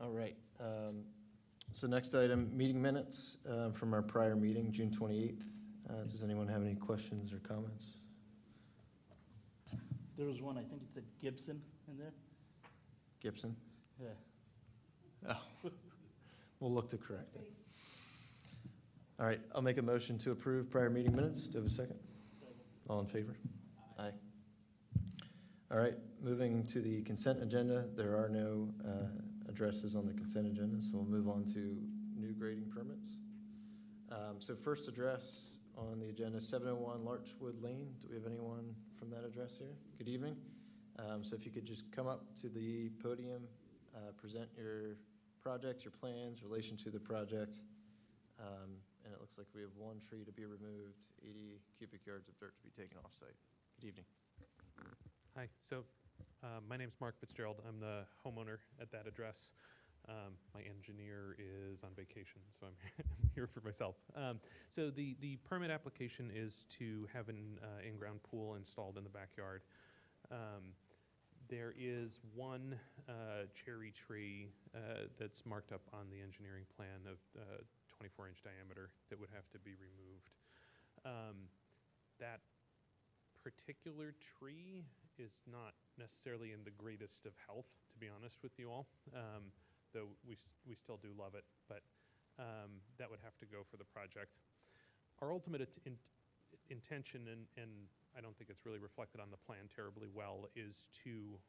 All right. So next item, meeting minutes from our prior meeting, June 28th. Does anyone have any questions or comments? There was one, I think it's a Gibson in there. Gibson? Yeah. Oh, we'll look to correct it. All right, I'll make a motion to approve prior meeting minutes. Do you have a second? All in favor? Aye. All right, moving to the consent agenda. There are no addresses on the consent agenda, so we'll move on to new grading permits. So first address on the agenda, 701 Larchwood Lane. Do we have anyone from that address here? Good evening. So if you could just come up to the podium, present your project, your plans, relation to the project. And it looks like we have one tree to be removed, 80 cubic yards of dirt to be taken off site. Good evening. Hi, so my name's Mark Fitzgerald. I'm the homeowner at that address. My engineer is on vacation, so I'm here for myself. So the permit application is to have an in-ground pool installed in the backyard. There is one cherry tree that's marked up on the engineering plan of 24-inch diameter that would have to be removed. That particular tree is not necessarily in the greatest of health, to be honest with you all, though we still do love it, but that would have to go for the project. Our ultimate intention, and I don't think it's really reflected on the plan terribly well, is to,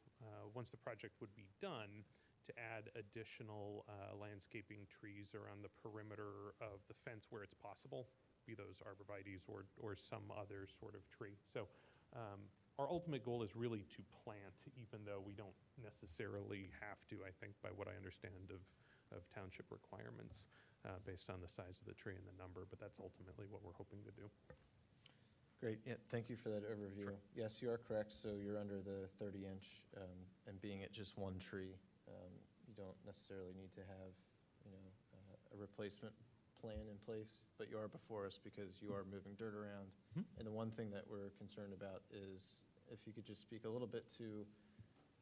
once the project would be done, to add additional landscaping trees around the perimeter of the fence where it's possible, be those arborvitaes or some other sort of tree. So our ultimate goal is really to plant, even though we don't necessarily have to, I think, by what I understand of township requirements based on the size of the tree and the number, but that's ultimately what we're hoping to do. Great. Yeah, thank you for that overview. Sure. Yes, you are correct. So you're under the 30-inch, and being at just one tree, you don't necessarily need to have, a replacement plan in place, but you are before us because you are moving dirt around. Mm-hmm. And the one thing that we're concerned about is if you could just speak a little bit to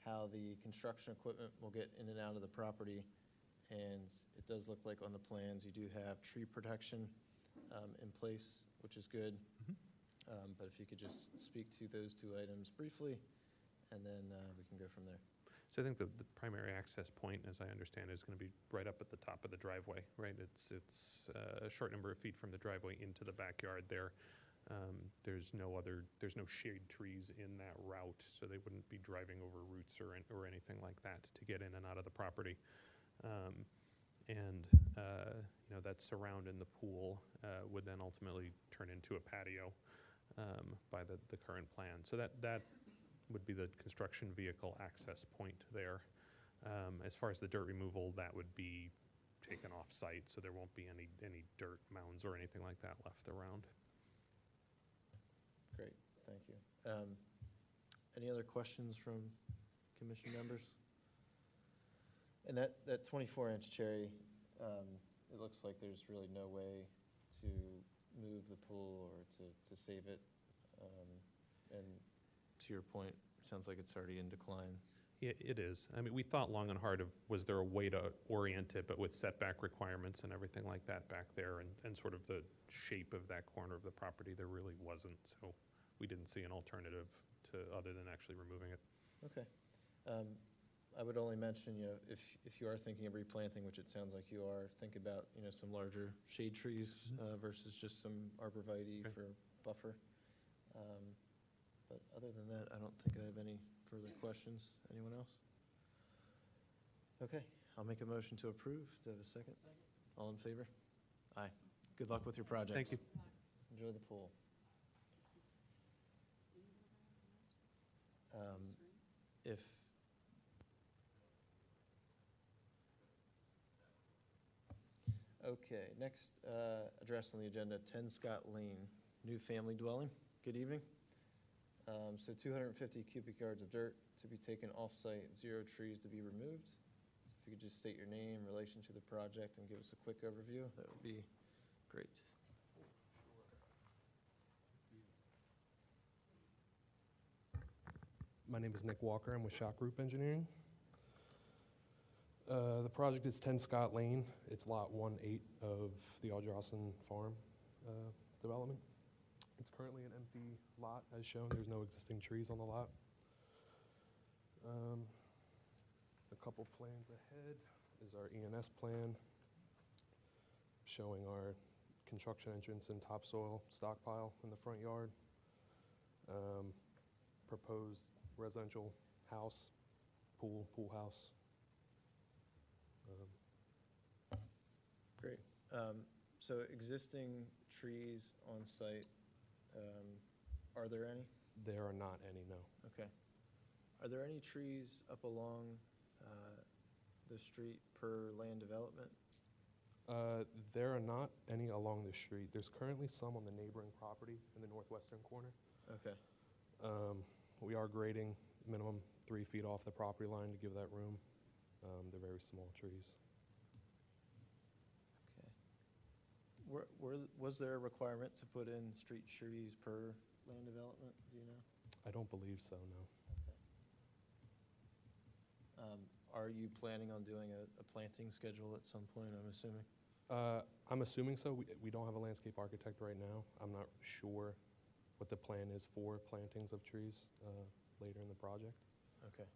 how the construction equipment will get in and out of the property. And it does look like on the plans you do have tree protection in place, which is good. Mm-hmm. But if you could just speak to those two items briefly, and then we can go from there. So I think the primary access point, as I understand, is going to be right up at the top of the driveway, right? It's a short number of feet from the driveway into the backyard there. There's no shade trees in that route, so they wouldn't be driving over roots or anything like that to get in and out of the property. That surround in the pool would then ultimately turn into a patio by the current plan. So that would be the construction vehicle access point there. As far as the dirt removal, that would be taken off site, so there won't be any dirt mounds or anything like that left around. Great, thank you. Any other questions from commission members? And that 24-inch cherry, it looks like there's really no way to move the pool or to save it. And to your point, it sounds like it's already in decline. It is. I mean, we thought long and hard of, was there a way to orient it, but with setback requirements and everything like that back there and sort of the shape of that corner of the property, there really wasn't. So we didn't see an alternative to other than actually removing it. Okay. I would only mention, if you are thinking of replanting, which it sounds like you are, think about, some larger shade trees versus just some arborvitae for buffer. But other than that, I don't think I have any further questions. Anyone else? Okay, I'll make a motion to approve. Do I have a second? All in favor? Aye. Good luck with your project. Thank you. Enjoy the pool. Okay, next address on the agenda, 10 Scott Lane, new family dwelling. Good evening. So 250 cubic yards of dirt to be taken off-site, 0 trees to be removed. If you could just state your name, relation to the project, and give us a quick overview, that would be great. My name is Nick Walker. I'm with Shock Group Engineering. The project is 10 Scott Lane. It's lot 1-8 of the Aldrossan Farm development. It's currently an empty lot as shown. There's no existing trees on the lot. A couple plans ahead is our ENS plan showing our construction entrance and topsoil stockpile in the front yard. Proposed residential house, pool house. Great. So existing trees on site, are there any? There are not any, no. Okay. Are there any trees up along the street per land development? There are not any along the street. There's currently some on the neighboring property in the northwestern corner. Okay. We are grading minimum 3 feet off the property line to give that room. They're very small trees. Okay. Was there a requirement to put in street trees per land development? Do you know? I don't believe so, no. Are you planning on doing a planting schedule at some point, I'm assuming? I'm assuming so. We don't have a landscape architect right now. I'm not sure what the plan is for plantings of trees later in the project. Okay.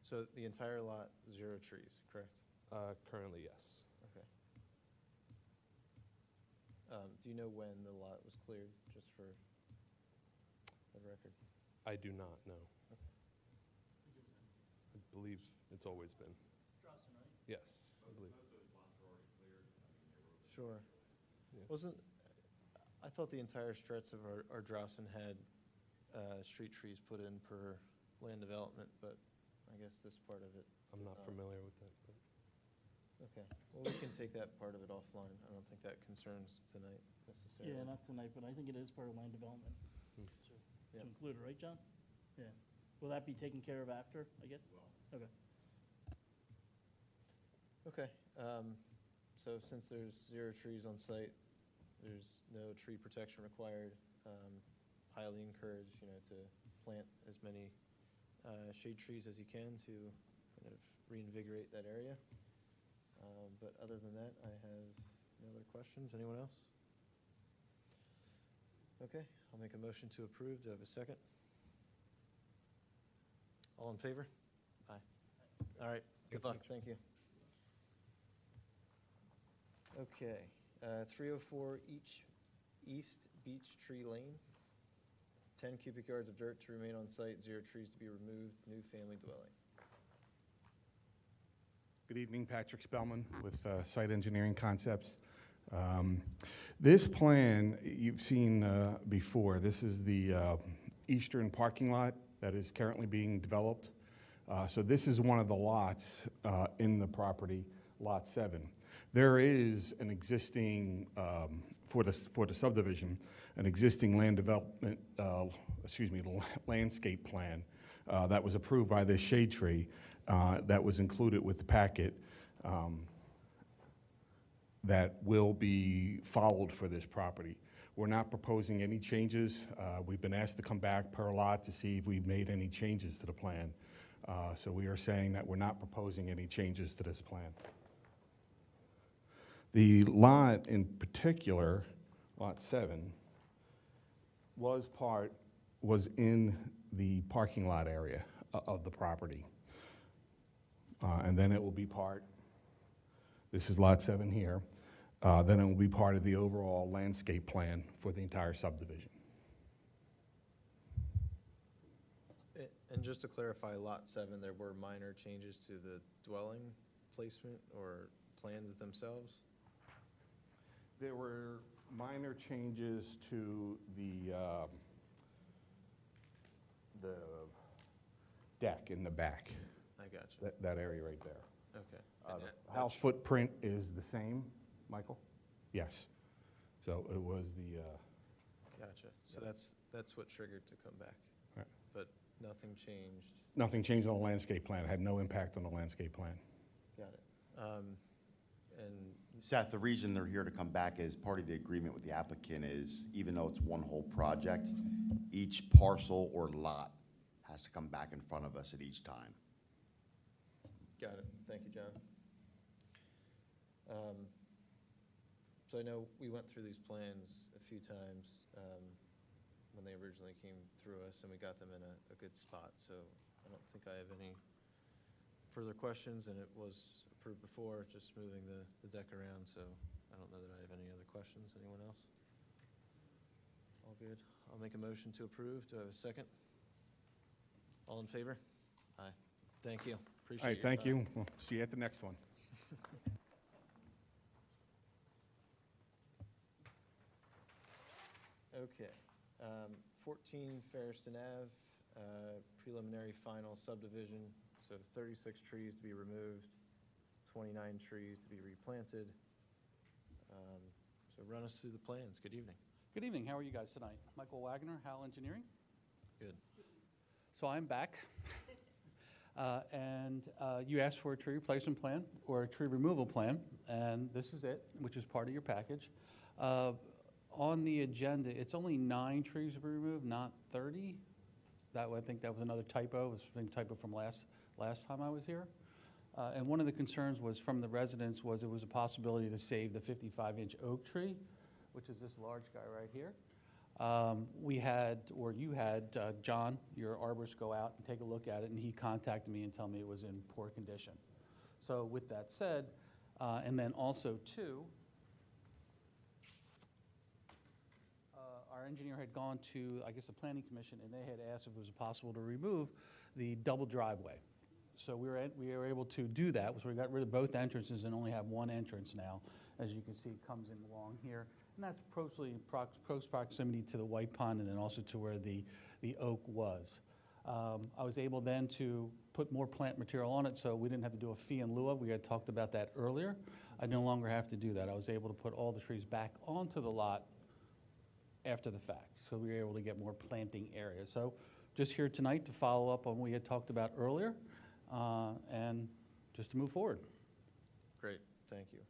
So the entire lot, 0 trees, correct? Currently, yes. Okay. Do you know when the lot was cleared, just for the record? I do not know. Okay. I believe it's always been. Drawson, right? Yes, I believe. Sure. Yeah. I thought the entire stretch of our Drawson had street trees put in per land development, but I guess this part of it. I'm not familiar with that. But. Okay, well, we can take that part of it offline. I don't think that concerns tonight necessarily. Yeah, not tonight, but I think it is part of land development. Hmm. So, Yep. to include it, right, John? Yeah. Will that be taken care of after, I guess? Okay. Okay, so since there's 0 trees on site, there's no tree protection required. Highly encourage, to plant as many shade trees as you can to kind of reinvigorate that area. But other than that, I have no other questions. Anyone else? Okay, I'll make a motion to approve. Do I have a second? All in favor? Aye. All right, good luck. Thank you. Okay, 304 East Beech Tree Lane. 10 cubic yards of dirt to remain on site, 0 trees to be removed, new family dwelling. Good evening, Patrick Spellman with Site Engineering Concepts. This plan you've seen before. This is the eastern parking lot that is currently being developed. So this is one of the lots in the property, Lot 7. There is an existing, for the subdivision, an existing land development, landscape plan that was approved by this shade tree that was included with the packet that will be followed for this property. We're not proposing any changes. We've been asked to come back per lot to see if we've made any changes to the plan. So we are saying that we're not proposing any changes to this plan. The lot in particular, Lot 7, was in the parking lot area of the property. And then it will be part, this is Lot 7 here, then it will be part of the overall landscape plan for the entire subdivision. And just to clarify, Lot 7, there were minor changes to the dwelling placement or plans themselves? There were minor changes to the deck in the back, I got you. that area right there. Okay. The house footprint is the same, Michael? Yes. So it was the, Gotcha. So that's what triggered to come back. Right. But nothing changed. nothing changed on the landscape plan, had no impact on the landscape plan. Got it. And Seth, the reason they're here to come back is part of the agreement with the applicant is, even though it's one whole project, each parcel or lot has to come back in front of us at each time. got it. Thank you, John. So I know we went through these plans a few times when they originally came through us, and we got them in a good spot. So I don't think I have any further questions, and it was approved before, just moving the deck around. So I don't know that I have any other questions. Anyone else? All good. I'll make a motion to approve. Do I have a second? All in favor? Aye. Thank you. All Appreciate right, your thank time. you. We'll see you at the next one. Okay. 14 Ferriston Ave, preliminary final subdivision. So 36 trees to be removed, 29 trees to be replanted. So run us through the plans. Good evening. Good evening. How are you guys tonight? Michael Wagner, Howell Engineering. Good. So I'm back. And you asked for a tree replacement plan or a tree removal plan, and this is it, which is part of your package. On the agenda, it's only 9 trees to be removed, not 30. I think that was another typo. It was a typo from last time I was here. And one of the concerns was from the residents was it was a possibility to save the 55-inch oak tree, which is this large guy right here. You had John, your arborist, go out and take a look at it, and he contacted me and told me it was in poor condition. So with that said, and then also too, our engineer had gone to, I guess, the planning commission, and they had asked if it was possible to remove the double driveway. So we were able to do that, so we got rid of both entrances and only have one entrance now. As you can see, it comes in along here, and that's close proximity to the white pine and then also to where the oak was. I was able then to put more plant material on it, so we didn't have to do a fee in lieu of. We had talked about that earlier. I no longer have to do that. I was able to put all the trees back onto the lot after the fact, so we were able to get more planting area. So just here tonight to follow up on what we had talked about earlier, and just to move forward. Great. Thank you.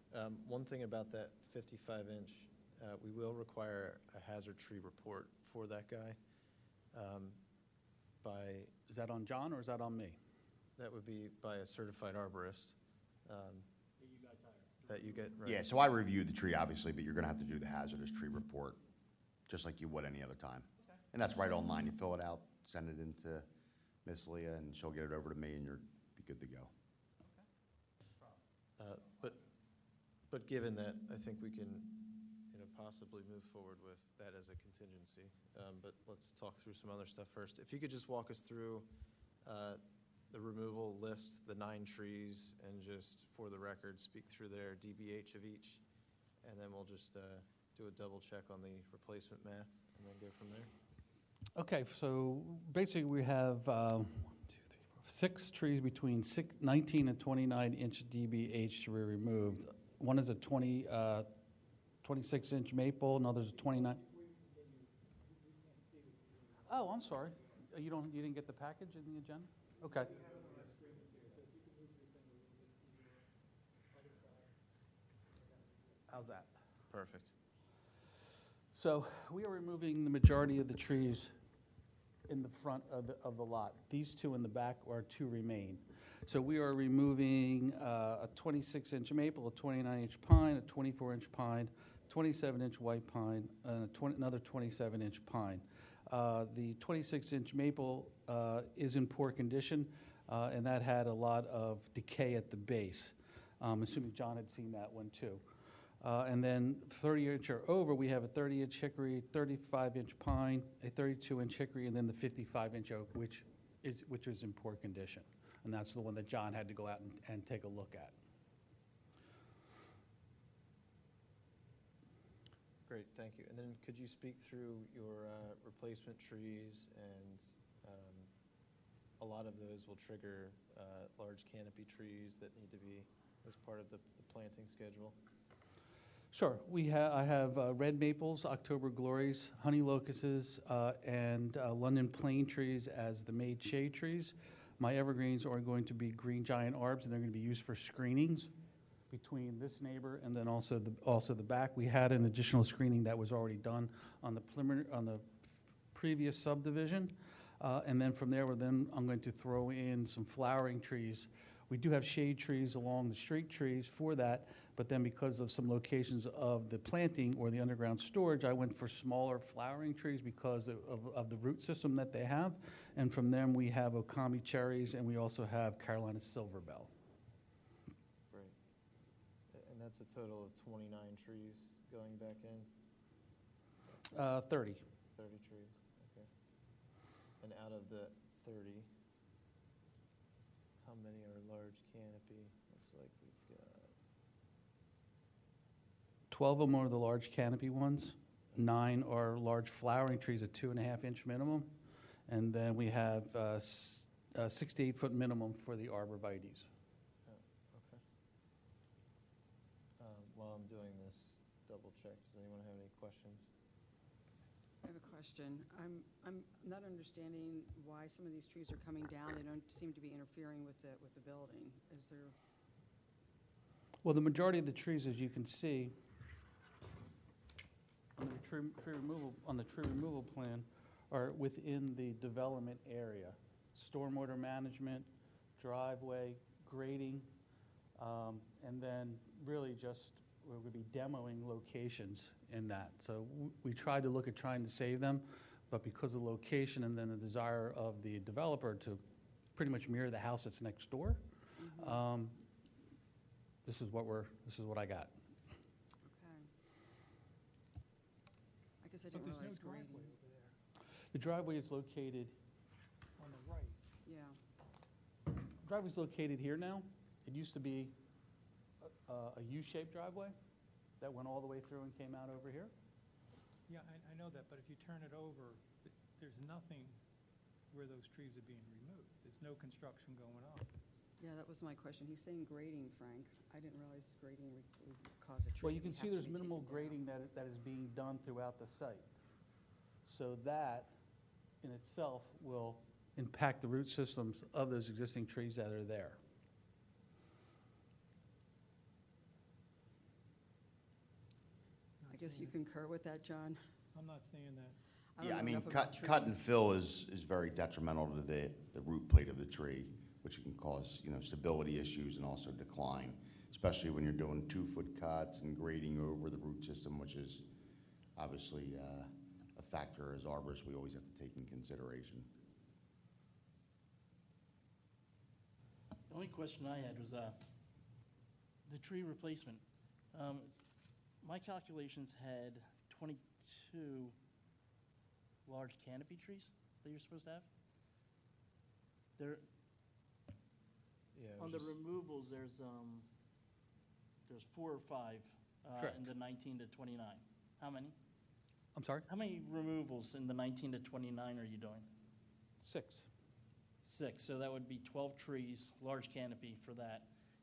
One thing about that 55-inch, we will require a hazard tree report for that guy. Is that on John or is that on me? That would be by a certified arborist. That you get, right? Yeah, so I reviewed the tree, obviously, but you're gonna have to do the hazardous tree report, just like you would any other time. Okay. And that's right online. You fill it out, send it into Miss Leah, and she'll get it over to me, and you'll be good to go. But given that, I think we can, possibly move forward with that as a contingency. But let's talk through some other stuff first. If you could just walk us through the removal list, the 9 trees, and just for the record, speak through their DBH of each, and then we'll just do a double check on the replacement math, and then go from there. Okay, so basically we have 6 trees between 19 and 29-inch DBH to be removed. One is a 26-inch maple, another's a 29. Oh, I'm sorry. You didn't get the package in the agenda? Okay. How's that? Perfect. So we are removing the majority of the trees in the front of the lot. These 2 in the back are to remain. So we are removing a 26-inch maple, a 29-inch pine, a 24-inch pine, 27-inch white pine, and another 27-inch pine. The 26-inch maple is in poor condition, and that had a lot of decay at the base. I'm assuming John had seen that one too. And then 30-inch or over, we have a 30-inch hickory, 35-inch pine, a 32-inch hickory, and then the 55-inch oak, which is in poor condition. And that's the one that John had to go out and take a look at. Great, thank you. And then could you speak through your replacement trees, and a lot of those will trigger large canopy trees that need to be as part of the planting schedule? Sure. I have red maples, October glories, honey locusts, and London plane trees as the main shade trees. My evergreens are going to be green giant arbs, and they're going to be used for screenings between this neighbor and then also the back. We had an additional screening that was already done on the previous subdivision, and then from there, I'm going to throw in some flowering trees. We do have shade trees along the street trees for that, But then because of some locations of the planting or the underground storage, I went for smaller flowering trees because of the root system that they have. And from them, we have Okami cherries, and we also have Carolina silver bell. Great. And that's a total of 29 trees going back in? 30. 30 trees, okay. And out of the 30, how many are large canopy? Looks like we've got, 12 of them are the large canopy ones. 9 are large flowering trees at 2.5-inch minimum. And then we have 6 to 8 foot minimum for the arborvitaes. okay. While I'm doing this, double check, does anyone have any questions? I have a question. I'm not understanding why some of these trees are coming down. They don't seem to be interfering with the building. Is there, Well, the majority of the trees, as you can see, on the tree removal plan, are within the development area. Stormwater management, driveway, grading, and then really just, we're going to be demoing locations in that. So we tried to look at trying to save them, but because of the location and then the desire of the developer to pretty much mirror the house that's next door, this is what I got. okay. I guess I didn't realize grading. The driveway is located, On the right. Yeah, driveway's located here now. It used to be a U-shaped driveway that went all the way through and came out over here. Yeah, I know that, but if you turn it over, there's nothing where those trees are being removed. There's no construction going on. yeah, that was my question. He's saying grading, Frank. I didn't realize grading would cause a tree. Well, you to can see have to there's be minimal taken down. grading that is being done throughout the site. So that in itself will impact the root systems of those existing trees that are there. I guess you concur with that, John? I'm not saying that. don't Yeah, I know mean, enough about cut and trees. fill is very detrimental to the root plate of the tree, which can cause, stability issues and also decline, especially when you're doing 2-foot cuts and grading over the root system, which is obviously a factor as arborists we always have to take in consideration. The only question I had was the tree replacement. My calculations had 22 large canopy trees that you're supposed to have. There, Yeah, it on was the just- removals, there's 4 or 5 Correct. in the 19 to 29. How many? I'm sorry? How many removals in the 19 to 29 are you doing? 6. 6, so that would be 12 trees, large canopy for that.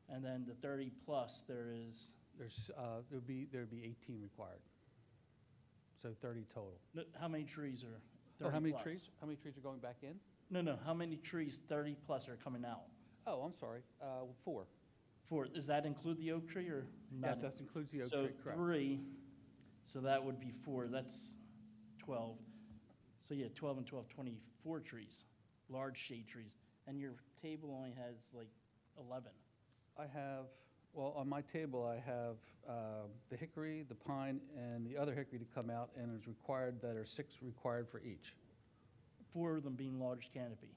And then the 30 plus, there'd be 18 required. So 30 total. how many trees are 30 Oh, how many plus? trees? How many trees are going back in? No, how many trees 30 plus are coming out? Oh, I'm sorry, 4. 4, does that include the oak tree or Yes, not? that includes the oak So tree, correct. 3, so that would be 4, that's 12. So yeah, 12 and 12, 24 trees, large shade trees. And your table only has like 11. I have, well, on my table, I have the hickory, the pine, and the other hickory to come out, and it's required, that are 6 required for each. 4 of them being large canopy.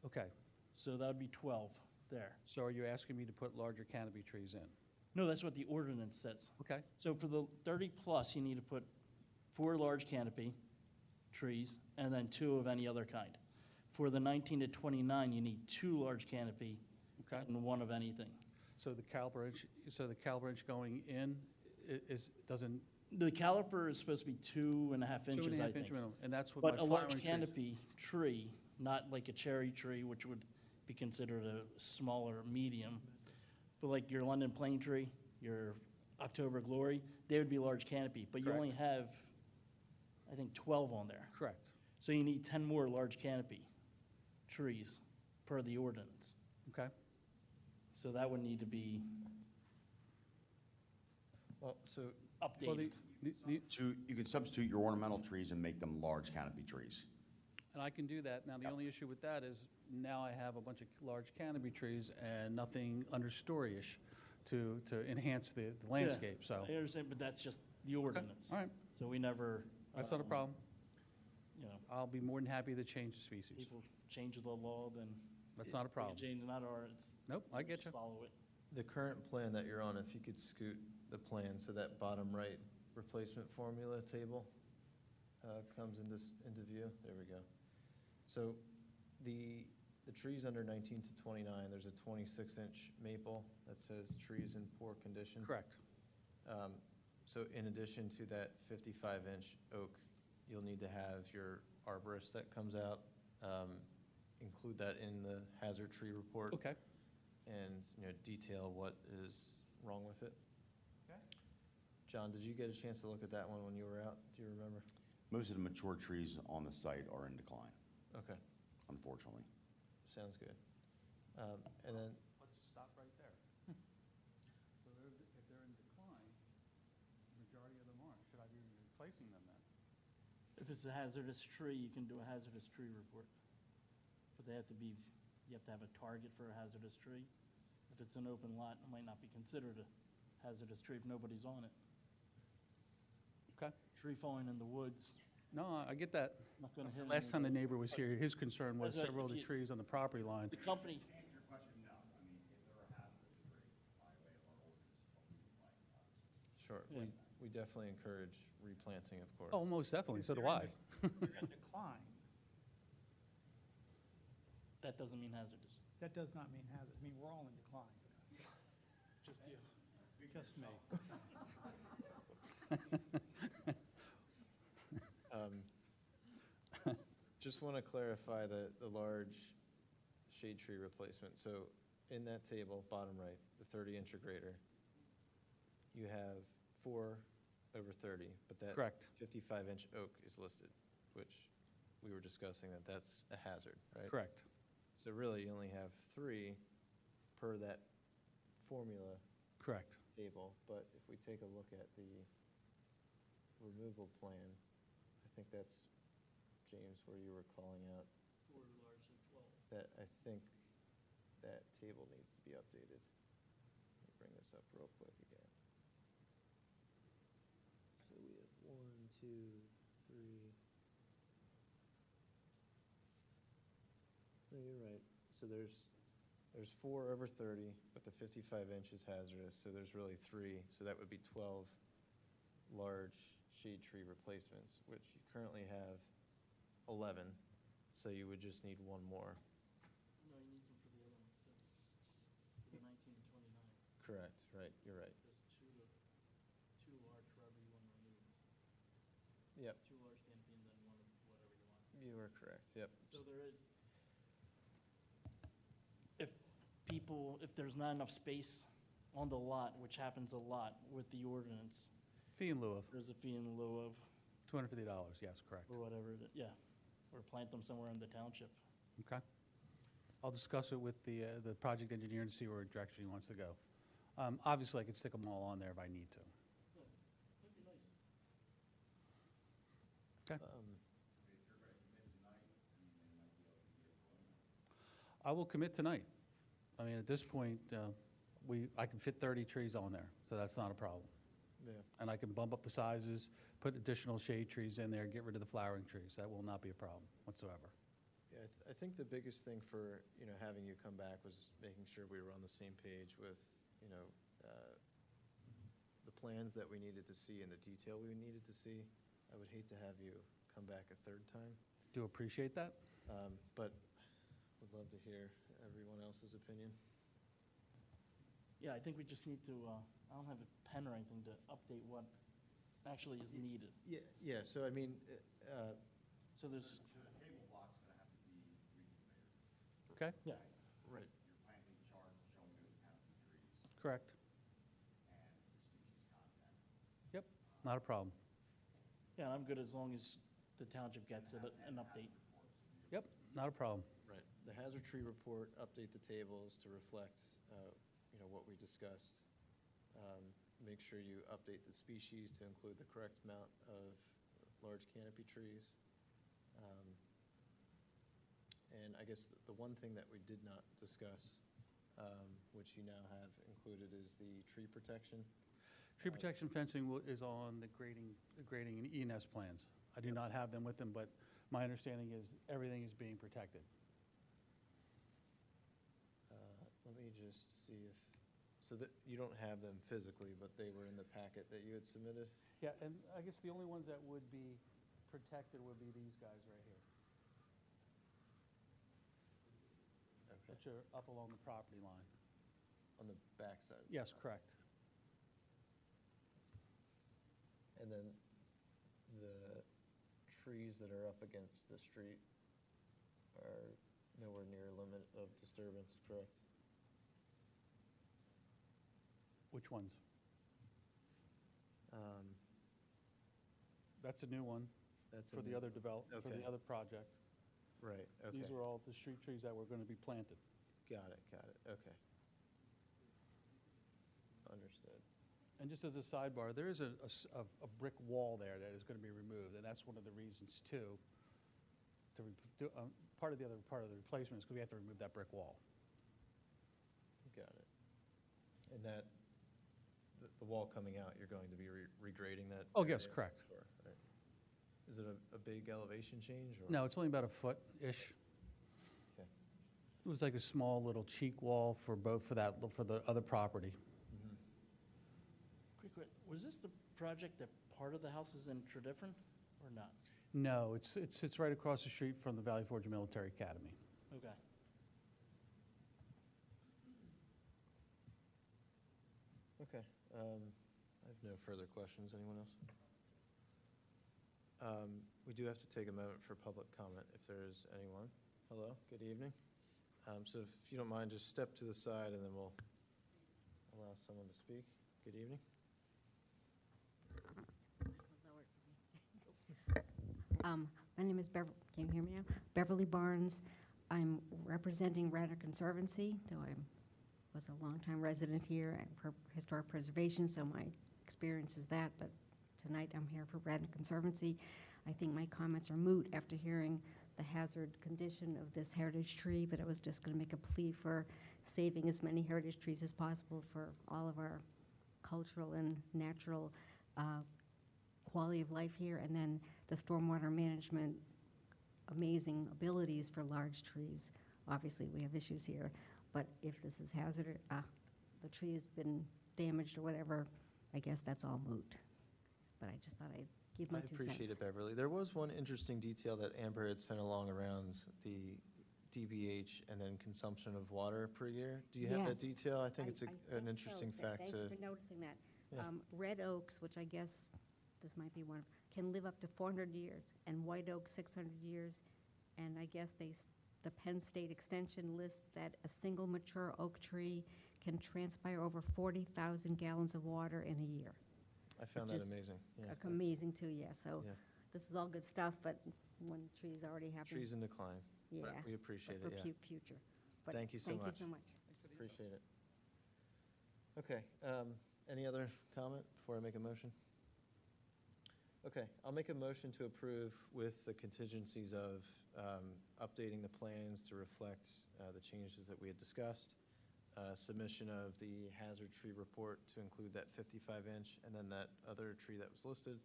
Okay, So that would be 12 there. so are you asking me to put larger canopy trees in? No, that's what the ordinance says. Okay, So for the 30 plus, you need to put 4 large canopy trees and then 2 of any other kind. For the 19 to 29, you need 2 large canopy okay. and 1 of anything. So the caliper inch going in doesn't, The caliper is supposed to be 2.5 inches, I 2.5 think. inch minimum, and that's what my But a flowering large trees. canopy tree, not like a cherry tree, which would be considered a smaller medium, but like your London plane tree, your October glory, they would be large canopy, but you Correct. only have, I think, 12 on there. Correct, So you need 10 more large canopy trees per the ordinance. okay. So that would need to be Well, so, Well, updated. You can substitute your ornamental trees and make them large canopy trees. And I can do that. Now, the only issue with that is now I have a bunch of large canopy trees and nothing understory-ish. to enhance the landscape, so. I understand, but that's just the ordinance. All right, So we never. that's not a problem. You know, I'll be more than happy to change the species. people change the law, then. That's not a problem. Change not our, it's. Nope, I get just you. Follow it. The current plan that you're on, if you could scoot the plan so that bottom right replacement formula table comes into view. There we go. So the trees under 19 to 29, there's a 26-inch maple that says trees in poor condition. Correct. So in addition to that 55-inch oak, you'll need to have your arborist that comes out, include that in the hazard tree report. Okay. And, detail what is wrong with it. Okay. John, did you get a chance to look at that one when you were out? Do you remember? Most of the mature trees on the site are in decline, Okay, unfortunately. sounds good. And then, Let's stop right there. So if they're in decline, the majority of them are, should I be replacing them then? If it's a hazardous tree, you can do a hazardous tree report. But they have to be, you have to have a target for a hazardous tree. If it's an open lot, it might not be considered a hazardous tree if nobody's on it. Okay. Tree falling in the woods, No, I get that. not gonna hit. Last time the anybody. neighbor was here, his concern was That's right, several of if the you- trees on the property line. The company, Your question, no. I mean, if they're a hazardous tree, by way of our ordinance, sure, Yeah. we definitely encourage replanting, of course. Oh, most definitely, so do I. They're in decline. that doesn't mean hazardous. That does not mean hazard. I mean, we're all in decline. Just you. Just me. Just want to clarify the large shade tree replacement. So in that table, bottom right, the 30-inch or greater, you have 4 over 30, but that Correct. 55-inch oak is listed, which we were discussing that's a hazard, right? Correct. So really, you only have 3 per that formula Correct. table, but if we take a look at the removal plan, I think that's, James, where you were calling out 4 large and 12. that I think that table needs to be updated. Let me bring this up real quick again. So we have 1, 2, 3. No, you're right. So there's 4 over 30, but the 55-inch is hazardous, so there's really 3. So that would be 12 large shade tree replacements, which you currently have 11, so you would just need 1 more. No, he needs them for the other ones too. For the 19 to 29. Correct, right, you're right. There's 2 large for every one removed. Yep, 2 large canopy and then 1 of whatever you want. you are correct, yep. So there is, if there's not enough space on the lot, which happens a lot with the ordinance, Fee in lieu of there's a fee in lieu of, $250, yes, correct. or whatever, yeah, or plant them somewhere in the township. Okay. I'll discuss it with the project engineer and see where direction he wants to go. Obviously, I could stick them all on there if I need to. That'd be nice. Okay. Um, I will commit tonight. I mean, at this point, I can fit 30 trees on there, so that's not a problem. Yeah, And I can bump up the sizes, put additional shade trees in there, get rid of the flowering trees. That will not be a problem whatsoever. yeah, I think the biggest thing for, having you come back was making sure we were on the same page with, the plans that we needed to see and the detail we needed to see. I would hate to have you come back a third time, Do appreciate that. but would love to hear everyone else's opinion. Yeah, I think we just need to, I don't have a pen or anything to update what actually is needed. Yeah, so I mean, So there's, The table block's gonna have to be reconfigured. Okay, yeah, right, Your planting charts showing those canopy trees correct. and the species content. Yep, not a problem. yeah, I'm good as long as the township gets it, an update. Yep, not a problem. right. The hazard tree report, update the tables to reflect, what we discussed. Make sure you update the species to include the correct amount of large canopy trees. And I guess the one thing that we did not discuss which you now have included is the tree protection. Tree protection fencing is on the grading and E&S plans. I do not have them with them, but my understanding is everything is being protected. Let me just see if, so that, you don't have them physically, but they were in the packet that you had submitted? Yeah, and I guess the only ones that would be protected would be these guys right here, Okay, which are up along the property line. on the backside. Yes, correct. And then the trees that are up against the street are nowhere near limit of disturbance, correct? Which ones? Um, That's a new one That's for in the other for Okay. the other project. Right, okay. These are all the street trees that were going to be planted. Got it, okay. Understood. And just as a sidebar, there is a brick wall there that is going to be removed, and that's one of the reasons too. Part of the replacement is because we have to remove that brick wall. Got it. And that, the wall coming out, you're going to be regrading that? Oh, yes, area? correct. Sure, right. Is it a big elevation change? Or? No, it's only about a foot-ish. Okay. It was like a small little cheek wall for the other property. Mhm. Quick, was this the project that part of the house is in Tredyffrin or not? No, it sits right across the street from the Valley Forge Military Academy. Okay. Okay, I have no further questions. Anyone else? We do have to take a moment for public comment if there is anyone. Hello, good evening. So if you don't mind, just step to the side and then we'll allow someone to speak. Good evening. My name is Beverly, can you hear me now? Beverly Barnes. I'm representing Radnor Conservancy, though I was a longtime resident here at Historic Preservation, so my experience is that, but tonight I'm here for Radnor Conservancy. I think my comments are moot after hearing the hazard condition of this heritage tree, but I was just going to make a plea for saving as many heritage trees as possible for all of our cultural and natural quality of life here, and then the stormwater management amazing abilities for large trees. Obviously, we have issues here, but if this is hazard, the tree has been damaged or whatever, I guess that's all moot. But I just thought I'd give my I 2 appreciate cents. it, Beverly. There was one interesting detail that Amber had sent along around the DBH and then consumption of water per year. Do you have that Yes. detail? I think it's I an think interesting so. fact Thank to. you for noticing that. Yeah. Red oaks, which I guess this might be one, can live up to 400 years, and white oak 600 years. And I guess the Penn State Extension lists that a single mature oak tree can transpire over 40,000 gallons of water in a year. I found which that is amazing. Yeah, that's- Amazing too, yeah. So Yeah. this is all good stuff, but when the trees already happen. Trees in decline. Yeah. We appreciate for it, yeah. future. But Thank you so Thank much. you so much. Appreciate it. Okay, any other comment before I make a motion? Okay, I'll make a motion to approve with the contingencies of updating the plans to reflect the changes that we had discussed, submission of the hazard tree report to include that 55-inch and then that other tree that was listed,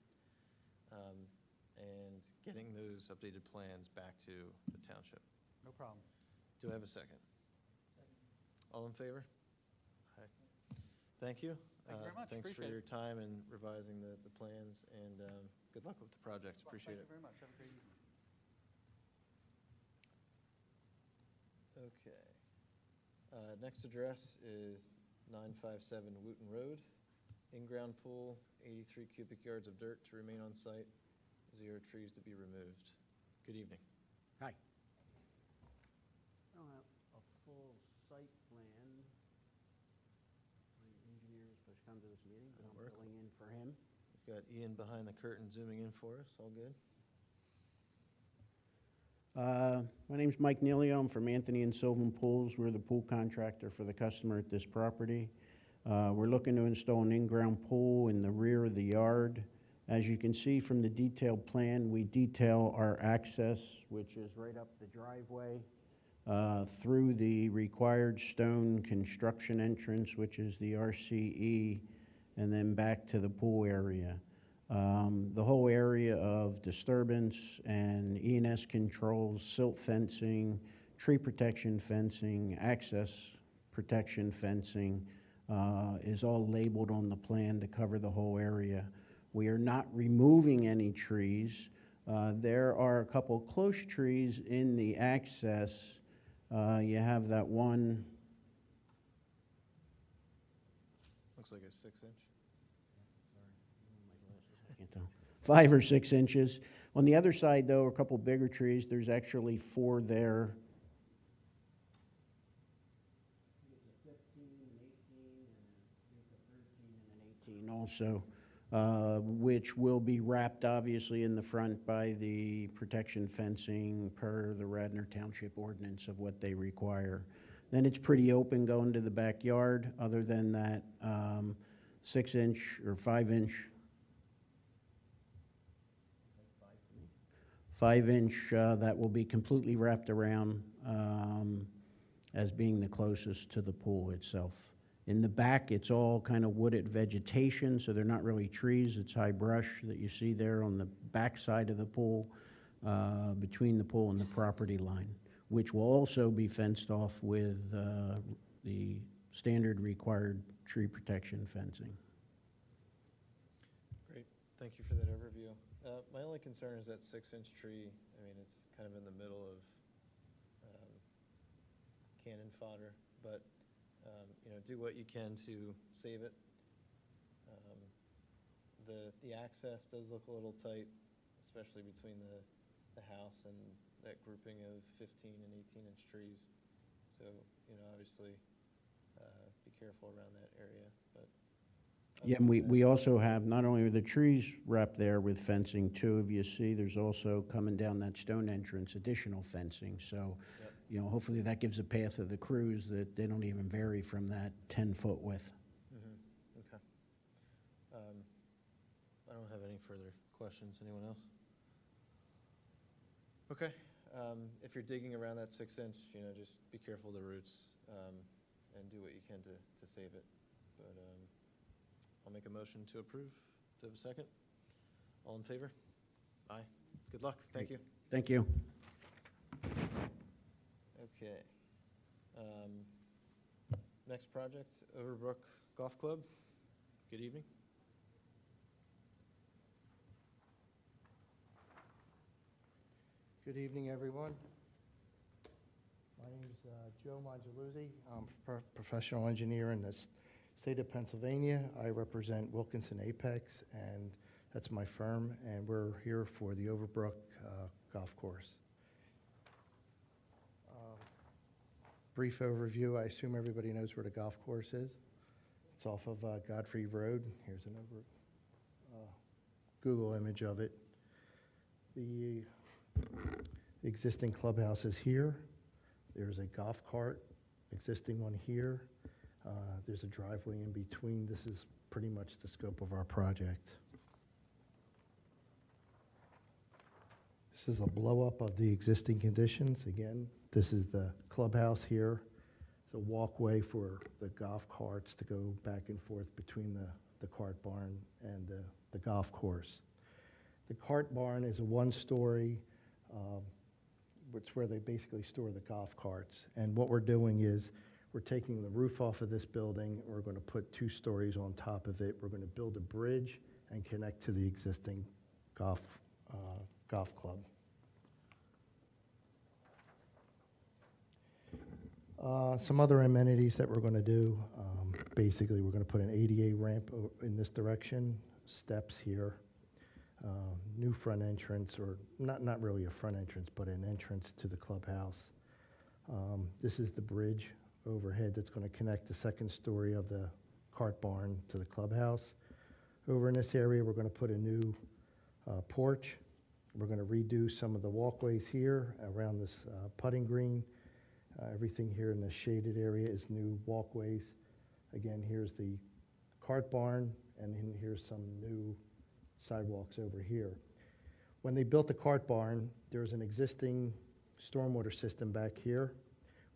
and getting those updated plans back to the township. No problem. Do I have a second? All in favor? Aye. Thank you. Thank you very much. Thanks for Appreciate your it. time and revising the plans, and good luck with the project. Appreciate it. Thank you very much. Have a great evening. Okay. Next address is 957 Wooten Road. In-ground pool, 83 cubic yards of dirt to remain on site, 0 trees to be removed. Good evening. Hi. I don't have a full site plan. My engineer is supposed to come to this meeting, but I'm That'll work. filling in for him. We've got Ian behind the curtain zooming in for us. All good? My name's Mike Nealio. I'm from Anthony and Sylvan Pools. We're the pool contractor for the customer at this property. We're looking to install an in-ground pool in the rear of the yard. As you can see from the detailed plan, we detail our access, which is right up the driveway. through the required stone construction entrance, which is the RCE, and then back to the pool area. The whole area of disturbance and E&S controls, silt fencing, tree protection fencing, access protection fencing is all labeled on the plan to cover the whole area. We are not removing any trees. There are a couple close trees in the access. You have that one. Looks like a 6-inch. 5 or 6 inches. On the other side, though, are a couple bigger trees. There's actually 4 there. 18 also, which will be wrapped obviously in the front by the protection fencing per the Radnor Township ordinance of what they require. Then it's pretty open going to the backyard, other than that 6-inch or 5-inch 5-inch that will be completely wrapped around as being the closest to the pool itself. In the back, it's all kind of wooded vegetation, so they're not really trees. It's high brush that you see there on the back side of the pool, between the pool and the property line, which will also be fenced off with the standard required tree protection fencing. Great, thank you for that overview. My only concern is that 6-inch tree. I mean, it's kind of in the middle of cannon fodder, but you know, do what you can to save it. The access does look a little tight, especially between the house and that grouping of 15 and 18-inch trees. So, you know, obviously, be careful around that area, but. Yeah, and we also have, not only are the trees wrapped there with fencing too, if you see, there's also coming down that stone entrance, additional fencing. So, Yep. you know, hopefully that gives a path of the crews that they don't even vary from that 10-foot width. Mm-hmm. Okay. I don't have any further questions. Anyone else? Okay. If you're digging around that 6-inch, you know, just be careful of the roots and do what you can to save it. But I'll make a motion to approve. Do I have a second? All in favor? Aye. Good luck. Thank you. Thank you. Okay. Next project, Overbrook Golf Club. Good evening. Good evening, everyone. My name is Joe Mangialuzzi. I'm a professional engineer in the state of Pennsylvania. I represent Wilkinson Apex, and that's my firm, and we're here for the Overbrook Golf Course. Brief overview, I assume everybody knows where the golf course is. It's off of Godfrey Road. Here's an Google image of it. The existing clubhouse is here. There's a golf cart, existing one here. There's a driveway in between. This is pretty much the scope of our project. This is a blow-up of the existing conditions. Again, this is the clubhouse here. It's a walkway for the golf carts to go back and forth between the cart barn and the golf course. The cart barn is a 1-story, it's where they basically store the golf carts. And what we're doing is we're taking the roof off of this building. We're going to put 2 stories on top of it. We're going to build a bridge and connect to the existing golf club. Some other amenities that we're going to do. Basically, we're going to put an ADA ramp in this direction, steps here, new front entrance, or not really a front entrance, but an entrance to the clubhouse. This is the bridge overhead that's going to connect the 2nd story of the cart barn to the clubhouse. Over in this area, we're going to put a new porch. We're going to redo some of the walkways here around this putting green. Everything here in the shaded area is new walkways. Again, here's the cart barn, and then here's some new sidewalks over here. When they built the cart barn, there was an existing stormwater system back here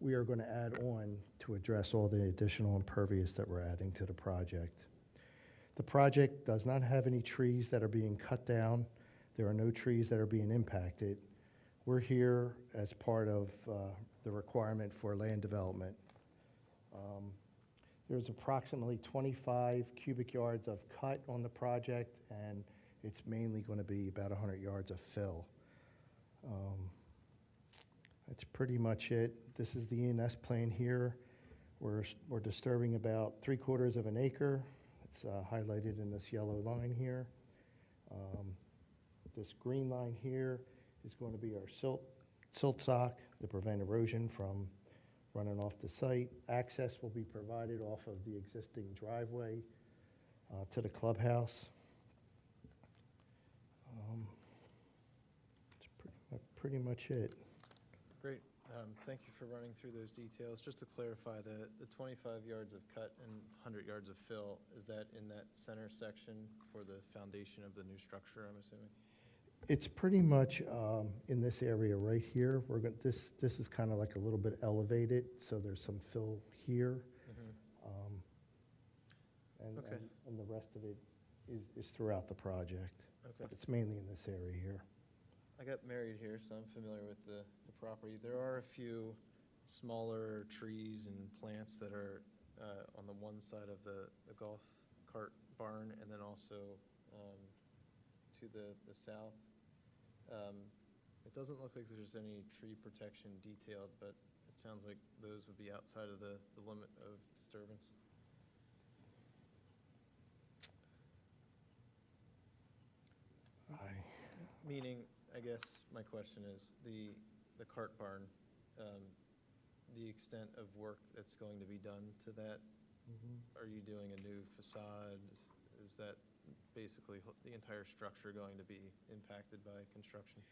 we are going to add on to address all the additional impervious that we're adding to the project. The project does not have any trees that are being cut down. There are no trees that are being impacted. We're here as part of the requirement for land development. There's approximately 25 cubic yards of cut on the project, and it's mainly going to be about 100 yards of fill. That's pretty much it. This is the E&S plan here. We're disturbing about 3/4 of an acre. It's highlighted in this yellow line here. This green line here is going to be our silt sock to prevent erosion from running off the site. Access will be provided off of the existing driveway to the clubhouse. That's pretty much it. Great. Thank you for running through those details. Just to clarify, the 25 yards of cut and 100 yards of fill, is that in that center section for the foundation of the new structure, I'm assuming? It's pretty much in this area right here. This is kind of like a little bit elevated, so there's some fill here. Okay. And the rest of it is throughout the project. Okay. But it's mainly in this area here. I got married here, so I'm familiar with the property. There are a few smaller trees and plants that are on the one side of the golf cart barn, and then also to the south. It doesn't look like there's any tree protection detailed, but it sounds like those would be outside of the limit of disturbance. Meaning, I guess my question is, the cart barn, the extent of work that's going to be done to that, are you doing a new facade? Is that basically the entire structure going to be impacted by construction?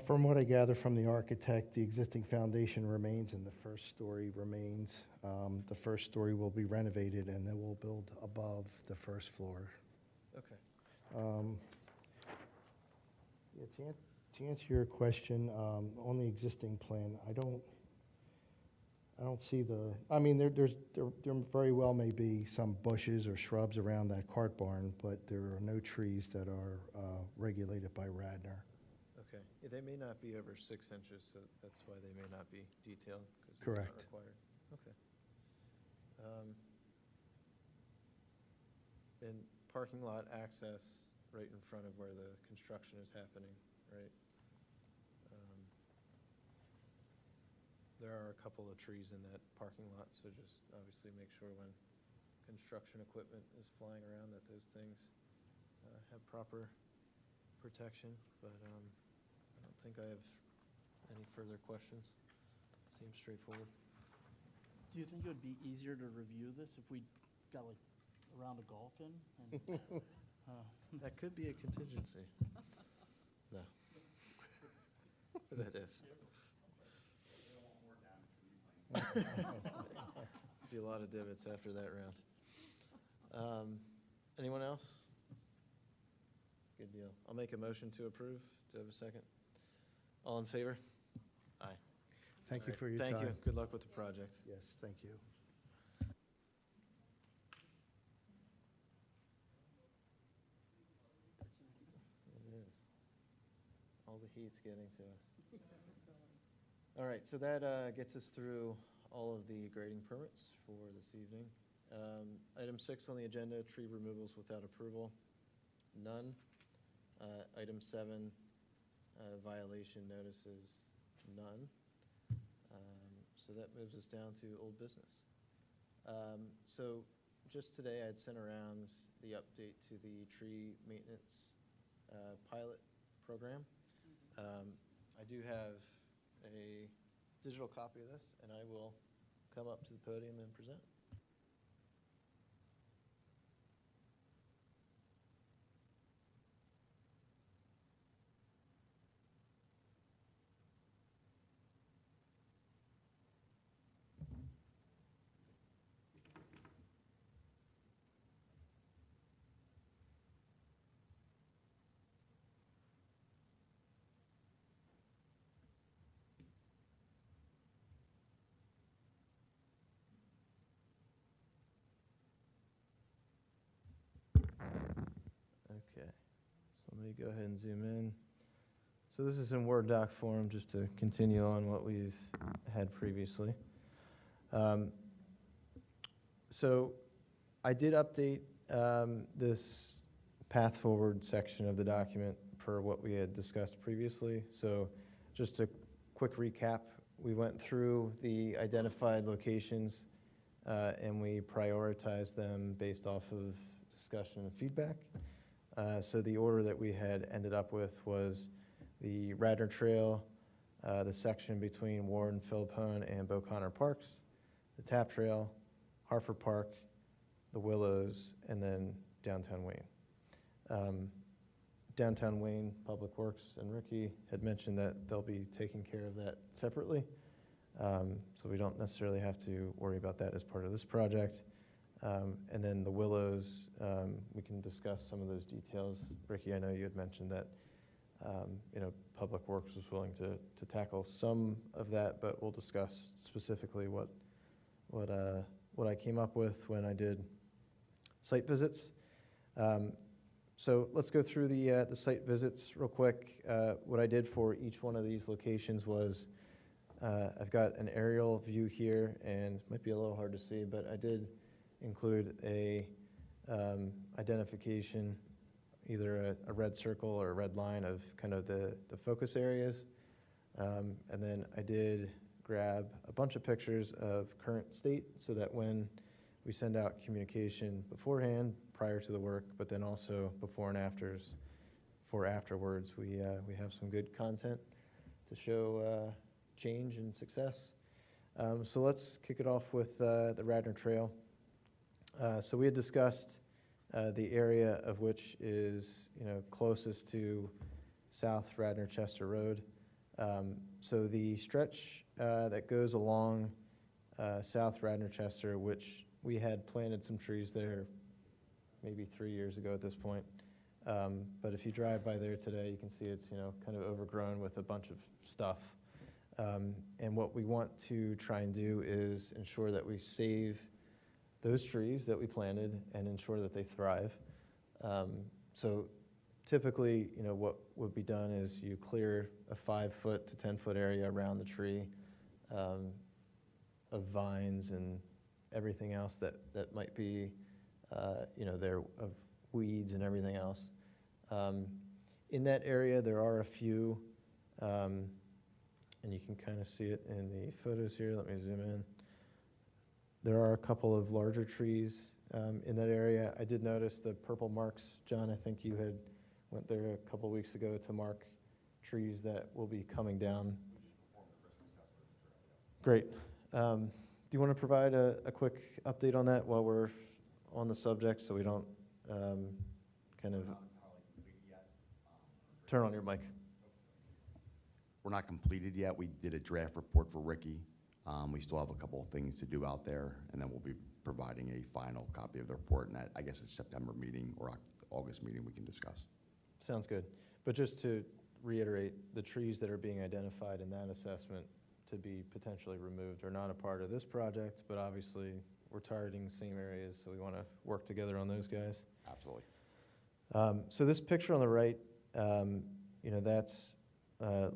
From what I gather from the architect, the existing foundation remains and the first story remains. The first story will be renovated and then we'll build above the first floor. Okay. Yeah, to answer your question, on the existing plan, I don't see I mean, there very well may be some bushes or shrubs around that cart barn, but there are no trees that are regulated by Radnor. Okay. Yeah, they may not be over 6 inches, so that's why they may not be detailed, because it's Correct. not required. Okay. And parking lot access right in front of where the construction is happening, right? There are a couple of trees in that parking lot, so just obviously make sure when construction equipment is flying around that those things have proper protection. But I don't think I have any further questions. Seems straightforward. Do you think it would be easier to review this if we got like a round of golf in? And, That could be a contingency. No. That is. Be a lot of divots after that round. Anyone else? Good deal. I'll make a motion to approve. Do I have a second? All in favor? Aye. Thank you All for right. your time. Thank you. Good luck with the project. Yes, thank you. It is. All the heat's getting to us. All right, so that gets us through all of the grading permits for this evening. Item 6 on the agenda, tree removals without approval, none. Item 7, violation notices, none. So that moves us down to old business. So just today, I'd sent around the update to the tree maintenance pilot program. I do have a digital copy of this, and I will come up to the podium and present. me go ahead and zoom in. So this is in Word doc form, just to continue on what we've had previously. So I did update this path forward section of the document per what we had discussed previously. So just a quick recap, we went through the identified locations and we prioritized them based off of discussion and feedback. So the order that we had ended up with was the Radnor Trail, the section between Warren, Philippone, and Beauconnor Parks, the Tap Trail, Harford Park, the Willows, and then downtown Wayne. Downtown Wayne Public Works and Ricky had mentioned that they'll be taking care of that separately. So we don't necessarily have to worry about that as part of this project. And then the Willows, we can discuss some of those details. Ricky, I know you had mentioned that Public Works was willing to tackle some of that, but we'll discuss specifically what I came up with when I did site visits. So let's go through the site visits real quick. What I did for each one of these locations was I've got an aerial view here, and it might be a little hard to see, but I did include a identification, either a red circle or a red line of kind of the focus areas. And then I did grab a bunch of pictures of current state so that when we send out communication beforehand, prior to the work, but then also before and afters, for afterwards, we have some good content to show change and success. So let's kick it off with the Radnor Trail. So we had discussed the area of which is closest to South Radnor Chester Road. So the stretch that goes along South Radnor Chester, which we had planted some trees there maybe 3 years ago at this point. But if you drive by there today, you can see it's kind of overgrown with a bunch of stuff. And what we want to try and do is ensure that we save those trees that we planted and ensure that they thrive. So typically, what would be done is you clear a 5-foot to 10-foot area around the tree of vines and everything else that might be, there of weeds and everything else. In that area, there are a few, and you can kind of see it in the photos here. Let me zoom in. There are a couple of larger trees in that area. I did notice the purple marks. John, I think you had went there a couple weeks ago to mark trees that will be coming down. Great. Do you want to provide a quick update on that while we're on the subject so we don't kind of turn on your mic? We're not completed yet. We did a draft report for Ricky. We still have a couple of things to do out there, and then we'll be providing a final copy of the report, and I guess it's September meeting or August meeting we can discuss. Sounds good. But just to reiterate, the trees that are being identified in that assessment to be potentially removed are not a part of this project, but obviously we're targeting the same areas, so we want to work together on those guys. Absolutely. So this picture on the right, that's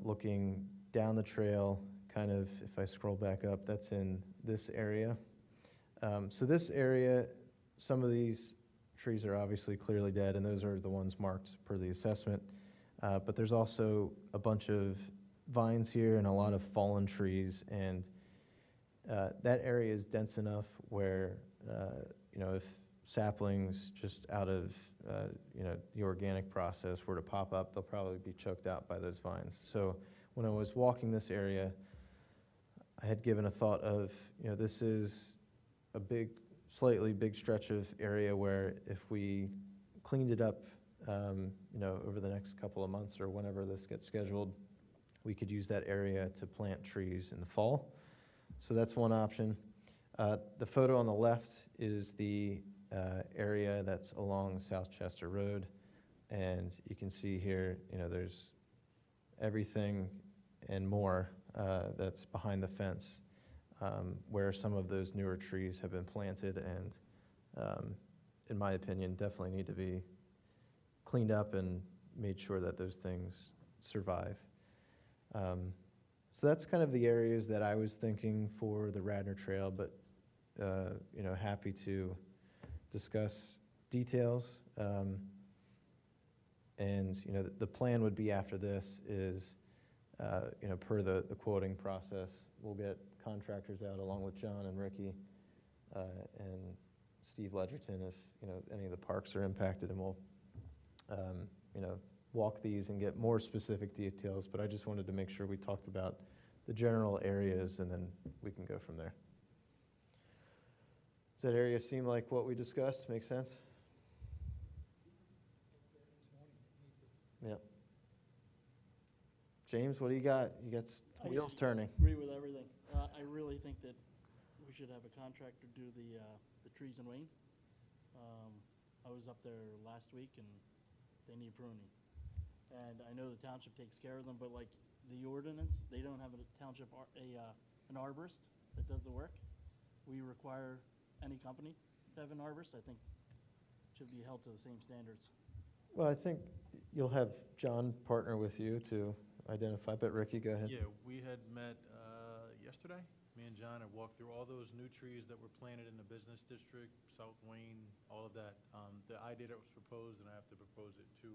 looking down the trail, kind of, if I scroll back up, that's in this area. So this area, some of these trees are obviously clearly dead, and those are the ones marked per the assessment. But there's also a bunch of vines here and a lot of fallen trees, and that area is dense enough where, if saplings just out of, the organic process were to pop up, they'll probably be choked out by those vines. So when I was walking this area, I had given a thought of, this is a slightly big stretch of area where if we cleaned it up, over the next couple of months or whenever this gets scheduled, we could use that area to plant trees in the fall. So that's one option. The photo on the left is the area that's along South Chester Road, and you can see here, there's everything and more that's behind the fence, where some of those newer trees have been planted and, in my opinion, definitely need to be cleaned up and made sure that those things survive. So that's kind of the areas that I was thinking for the Radnor Trail, but, happy to discuss details. And, the plan would be after this is, per the quoting process, we'll get contractors out along with John and Ricky and Steve Ledgerton if, any of the parks are impacted, and we'll, walk these and get more specific details. But I just wanted to make sure we talked about the general areas, and then we can go from there. Does that area seem like what we discussed? Make sense? Yep. James, what do you got? You got wheels turning. Agree with everything. I really think that we should have a contractor do the trees in Wayne. I was up there last week, and they need pruning. And I know the township takes care of them, but like the ordinance, they don't have a township, an arborist that does the work. We require any company to have an arborist. I think should be held to the same standards. Well, I think you'll have John partner with you to identify, but Ricky, go ahead. Yeah, we had met yesterday. Me and John had walked through all those new trees that were planted in the business district, South Wayne, all of that. The idea that was proposed, and I have to propose it to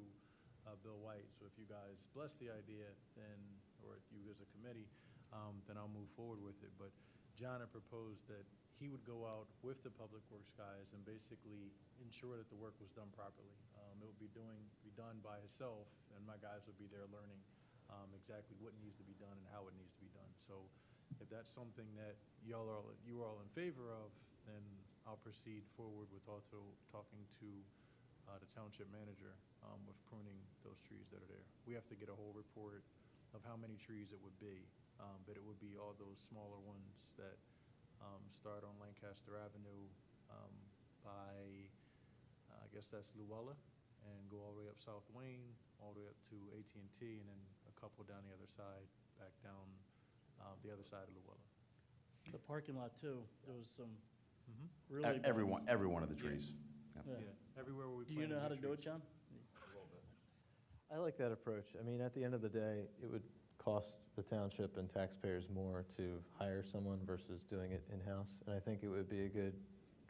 Bill White. So if you guys bless the idea, then, or you as a committee, then I'll move forward with it. But John had proposed that he would go out with the public works guys and basically ensure that the work was done properly. It would be done by himself, and my guys would be there learning exactly what needs to be done and how it needs to be done. So if that's something that you are all in favor of, then I'll proceed forward with also talking to the township manager with pruning those trees that are there. We have to get a whole report of how many trees it would be, but it would be all those smaller ones that start on Lancaster Avenue by, I guess that's Luella, and go all the way up South Wayne, all the way up to AT&T, and then a couple down the other side, back down the other side of Luella. The parking lot too, there was some really bad- Every one of the trees. Yep. Yeah. Yeah, everywhere where we Do you planted know how new to do it, trees. John? I like that approach. I mean, at the end of the day, it would cost the township and taxpayers more to hire someone versus doing it in-house. And I think it would be a good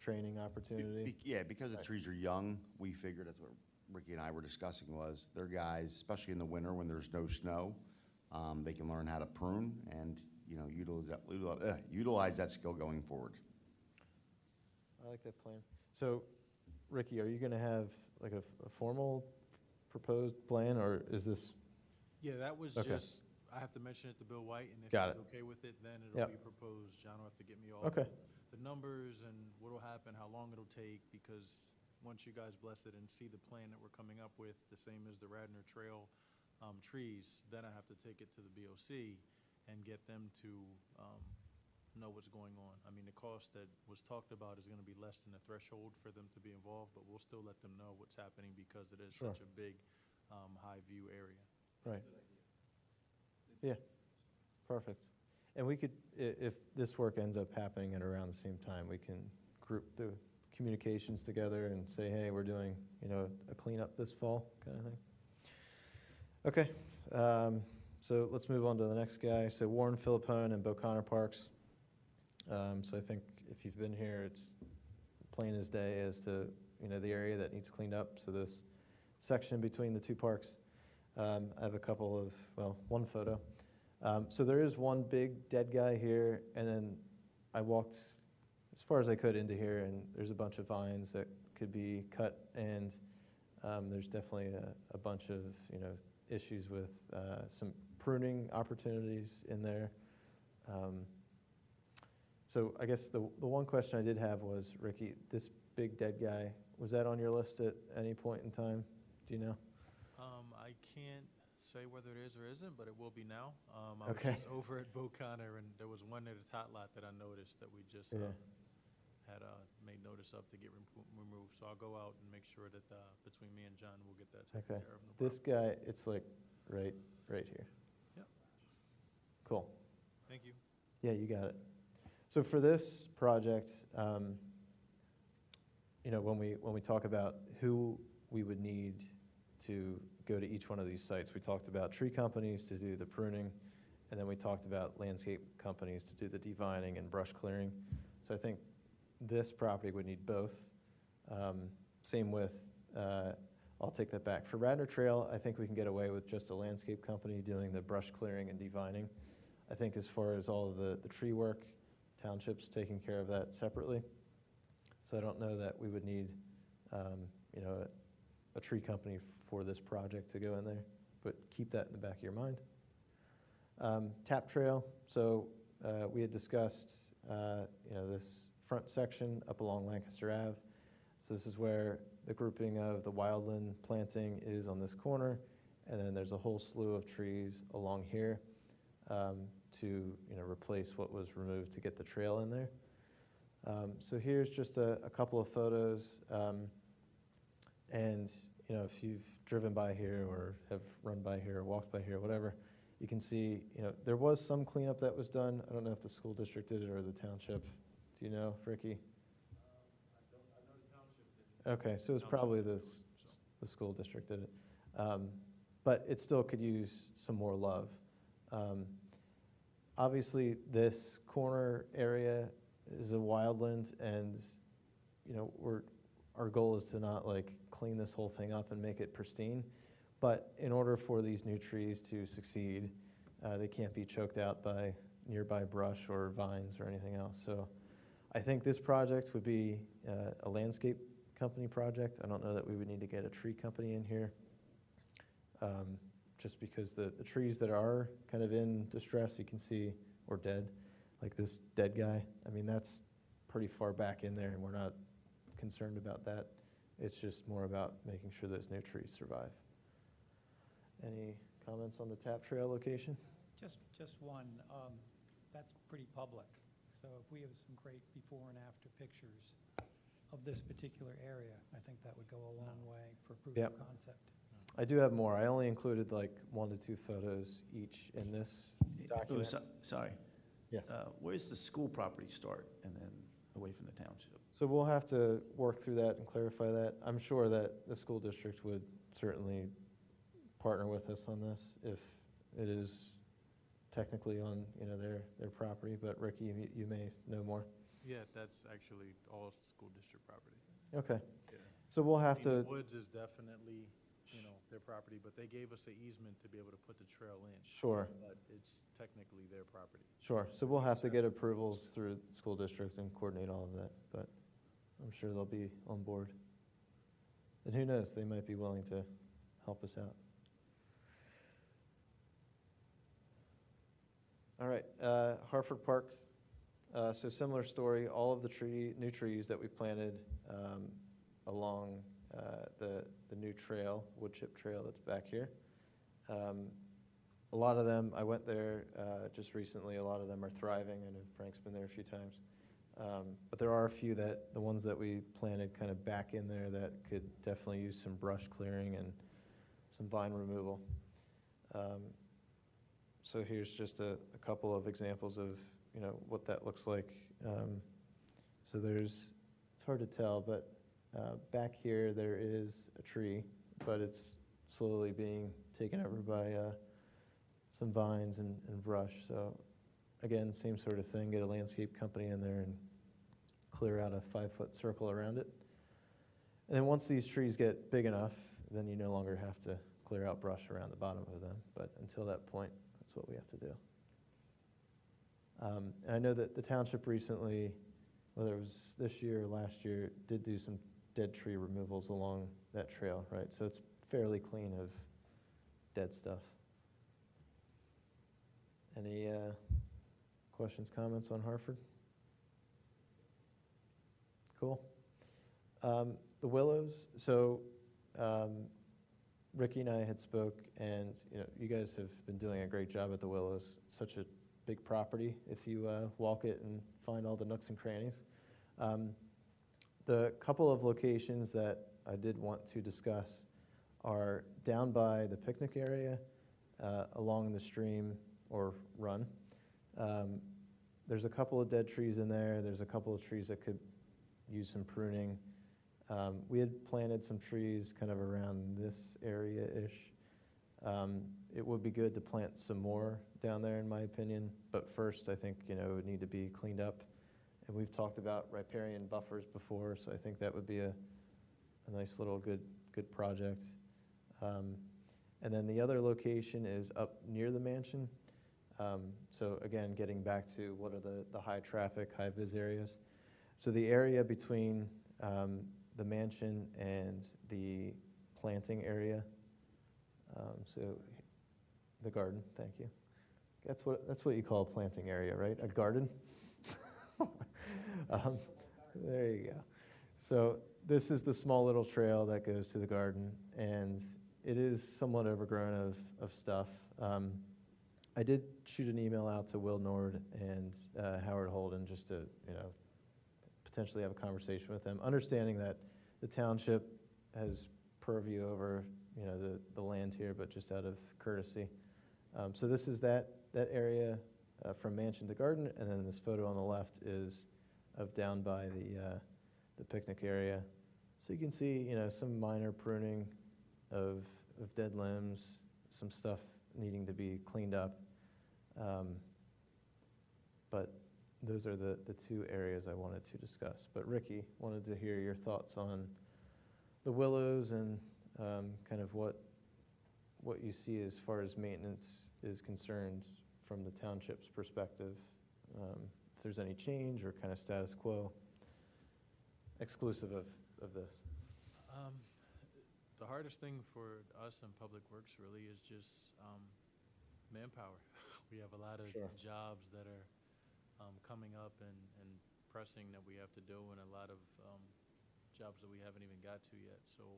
training opportunity. Yeah, because the trees are young, we figured, that's what Ricky and I were discussing, was they're guys, especially in the winter when there's no snow, they can learn how to prune and, utilize that skill going forward. I like that plan. So, Ricky, are you going to have like a formal proposed plan, or is this? Yeah, that was Okay. just, I have to mention it to Bill White, and if Got he's it. okay with it, then Yep. it'll be proposed. John will have to get me all Okay. the numbers and what'll happen, how long it'll take, because once you guys bless it and see the plan that we're coming up with, the same as the Radnor Trail trees, then I have to take it to the BOC and get them to know what's going on. I mean, the cost that was talked about is gonna be less than the threshold for them to be involved, but we'll still let them know what's happening because it is Sure. such a big, high view area. Right. Yeah, perfect. And we could, if this work ends up happening at around the same time, we can group the communications together and say, hey, we're doing, a cleanup this fall kind of thing. Okay, so let's move on to the next guy. So Warren Philippone and Beauconnor Parks. So I think if you've been here, it's plain as day as to, the area that needs cleaned up. So this section between the two parks. I have a couple of, one photo. So there is one big dead guy here, and then I walked as far as I could into here, and there's a bunch of vines that could be cut, and there's definitely a bunch of, issues with some pruning opportunities in there. So I guess the one question I did have was, Ricky, this big dead guy, was that on your list at any point in time? Do you know? I can't say whether it is or isn't, but it will be now. I Okay. was just over at Beauconnor, and there was one at the tot lot that I noticed that we just Yeah. had made notice of to get removed. So I'll go out and make sure that between me and John, we'll get that taken Okay. care of. No This problem. guy, it's like right here. Yep. Cool. Thank you. Yeah, you got it. So for this project, when we talk about who we would need to go to each one of these sites. We talked about tree companies to do the pruning, and then we talked about landscape companies to do the devining and brush clearing. So I think this property would need both. Same with, I'll take that back. For Radnor Trail, I think we can get away with just a landscape company doing the brush clearing and devining. I think as far as all of the tree work, Township's taking care of that separately. So I don't know that we would need, you know, a tree company for this project to go in there, but keep that in the back of your mind. Tap Trail, so we had discussed, you know, this front section up along Lancaster Ave. So this is where the grouping of the wildland planting is on this corner, and then there's a whole slew of trees along here to, you know, replace what was removed to get the trail in there. So here's just a couple of photos, and you know, if you've driven by here or have run by here or walked by here, whatever, you can see, you know, there was some cleanup that was done. I don't know if the school district did it or the township. Do you know, Ricky? Okay, so it's probably the school district did it. But it still could use some more love. Obviously, this corner area is a wildland, and you know, our goal is to not like clean this whole thing up and make it pristine. But in order for these new trees to succeed, they can't be choked out by nearby brush or vines or anything else. So I think this project would be a landscape company project. I don't know that we would need to get a tree company in here, just because the trees that are kind of in distress, you can see, or dead, like this dead guy. I mean, that's pretty far back in there, and we're not concerned about that. It's just more about making sure those new trees survive. Any comments on the Tap Trail location? Just one. That's pretty public. So if we have some great before and after pictures of this particular area, I think that would go a long way for proof Yep. of concept. I do have more. I only included like 1 to 2 photos each in this document. Sorry. Yes. Where's the school property start and then away from the township? So we'll have to work through that and clarify that. I'm sure that the school district would certainly partner with us on this if it is technically on, you know, their property. But Ricky, you may know more. Yeah, that's actually all school district property. Okay. Yeah. So we'll I have mean, to. the woods is definitely, you know, their property, but they gave us an easement to be able to put the trail in. Sure. But it's technically their property. Sure. So we'll have to get approvals through the school district and coordinate all of that. But I'm sure they'll be on board. And who knows? They might be willing to help us out. All right, Hartford Park. So similar story. All of the new trees that we planted along the new trail, wood chip trail that's back here. A lot of them, I went there just recently. A lot of them are thriving. I know Frank's been there a few times. But there are a few that the ones that we planted kind of back in there that could definitely use some brush clearing and some vine removal. So here's just a couple of examples of, you know, what that looks like. So it's hard to tell, but back here there is a tree, but it's slowly being taken over by some vines and brush. So again, same sort of thing, get a landscape company in there and clear out a 5-foot circle around it. And then once these trees get big enough, then you no longer have to clear out brush around the bottom of them. But until that point, that's what we have to do. And I know that the township recently, whether it was this year or last year, did do some dead tree removals along that trail, right? So it's fairly clean of dead stuff. Any questions, comments on Hartford? Cool. The Willows, so Ricky and I had spoke, and you know, you guys have been doing a great job at the Willows. It's such a big property if you walk it and find all the nooks and crannies. The couple of locations that I did want to discuss are down by the picnic area, along the stream or run. There's a couple of dead trees in there. There's a couple of trees that could use some pruning. We had planted some trees kind of around this area-ish. It would be good to plant some more down there, in my opinion, but first, I think, it would need to be cleaned up. And we've talked about riparian buffers before, so I think that would be a nice little good project. And then the other location is up near the mansion. So again, getting back to what are the high traffic, high vis areas. So the area between the mansion and the planting area, so the garden, thank you. That's what you call a planting area, right? A garden? There you go. So this is the small little trail that goes to the garden, and it is somewhat overgrown of stuff. I did shoot an email out to Will Nord and Howard Holden just to, potentially have a conversation with them, understanding that the township has purview over, the land here, but just out of courtesy. So this is that area from mansion to garden, and then this photo on the left is of down by the picnic area. So you can see, some minor pruning of dead limbs, some stuff needing to be cleaned up. But those are the two areas I wanted to discuss. But Ricky, wanted to hear your thoughts on the willows and kind of what you see as far as maintenance is concerned from the township's perspective. If there's any change or kind of status quo, exclusive of this. The hardest thing for us in Public Works really is just manpower. We have a lot of jobs that are coming up and pressing that we have to do, and a lot of jobs that we haven't even got to yet. So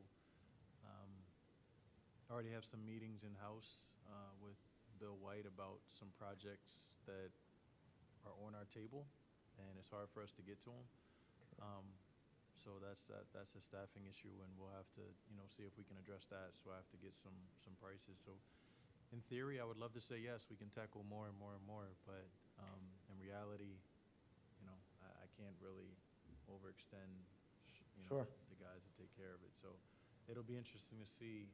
I already have some meetings in-house with Bill White about some projects that are on our table, and it's hard for us to get to them. So that's a staffing issue, and we'll have to, see if we can address that. So I have to get some prices. So in theory, I would love to say yes, we can tackle more and more and more, but in reality, I can't really overextend, the guys that take care of it. So it'll be interesting to see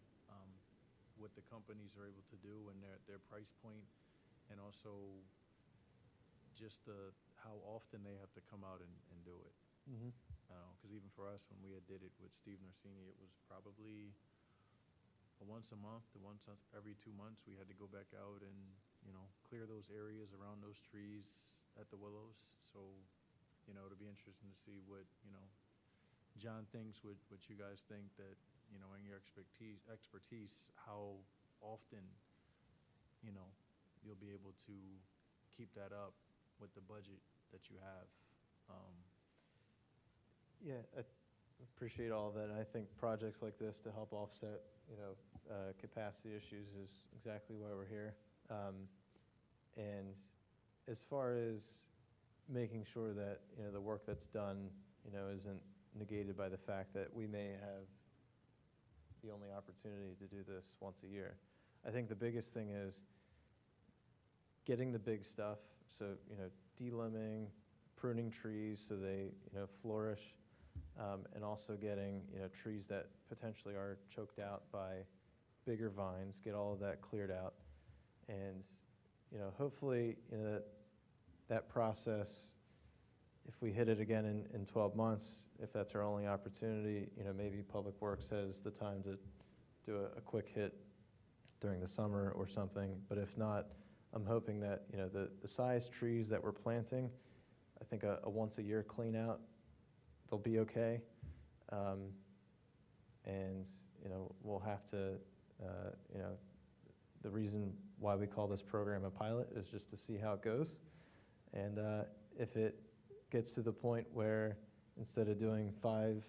what the companies are able to do and their price point, and also just how often they have to come out and do it. Mm-hmm. Because even for us, when we did it with Steve Norsini, it was probably once a month to once every 2 months. We had to go back out and clear those areas around those trees at the willows. So it'll be interesting to see what John thinks, what you guys think, that in your expertise, how often you'll be able to keep that up with the budget that you have. Yeah, I appreciate all of that. And I think projects like this to help offset, capacity issues is exactly why we're here. And as far as making sure that, the work that's done, isn't negated by the fact that we may have the only opportunity to do this once a year. I think the biggest thing is getting the big stuff. So, delimbing, pruning trees so they, flourish, and also getting, trees that potentially are choked out by bigger vines, get all of that cleared out. And, hopefully, that process, if we hit it again in 12 months, if that's our only opportunity, maybe Public Works has the time to do a quick hit during the summer or something. But if not, I'm hoping that, the size trees that we're planting, I think a once a year clean out, they'll be okay. And, we'll have to, the reason why we call this program a pilot is just to see how it goes. And if it gets to the point where instead of doing 5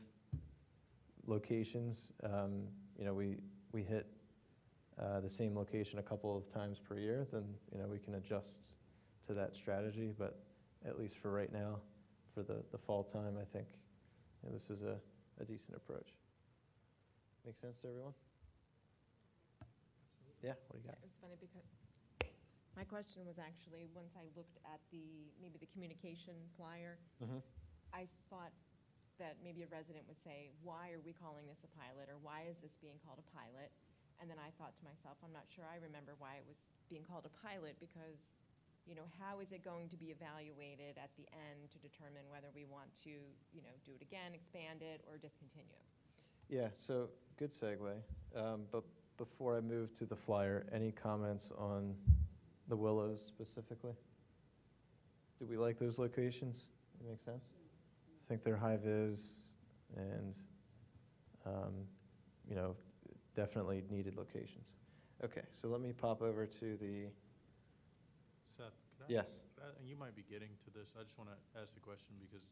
locations, we hit the same location a couple of times per year, then, we can adjust to that strategy. But at least for right now, for the fall time, I think this is a decent approach. Make sense to everyone? Yeah, what do you got? It's funny because my question was actually, once I looked at maybe the communication flyer, I thought that maybe a resident would say, why are we calling this a pilot, or why is this being called a pilot? And then I thought to myself, I'm not sure I remember why it was being called a pilot, because, how is it going to be evaluated at the end to determine whether we want to, do it again, expand it, or discontinue? Yeah, so good segue. But before I move to the flyer, any comments on the Willows specifically? Do we like those locations? That make sense? I think they're high vis and, definitely needed locations. Okay, so let me pop over to the, Seth, could I? yes. And you might be getting to this, I just want to ask the question because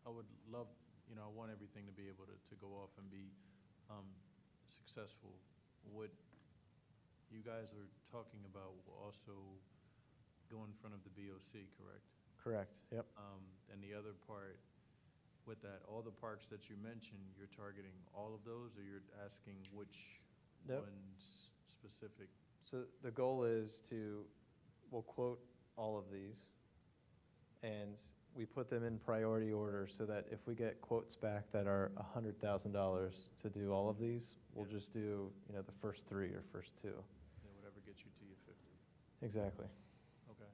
I would love, I want everything to be able to go off and be successful. What you guys are talking about will also go in front of the BOC, correct? Correct, yep. And the other part with that, all the parks that you mentioned, you're targeting all of those, or you're asking which Nope. ones specific? So the goal is we'll quote all of these, and we put them in priority order so that if we get quotes back that are $100,000 to do all of these, we'll just do, the first 3 or first 2. Yeah, whatever gets you to your 50. Exactly. Okay.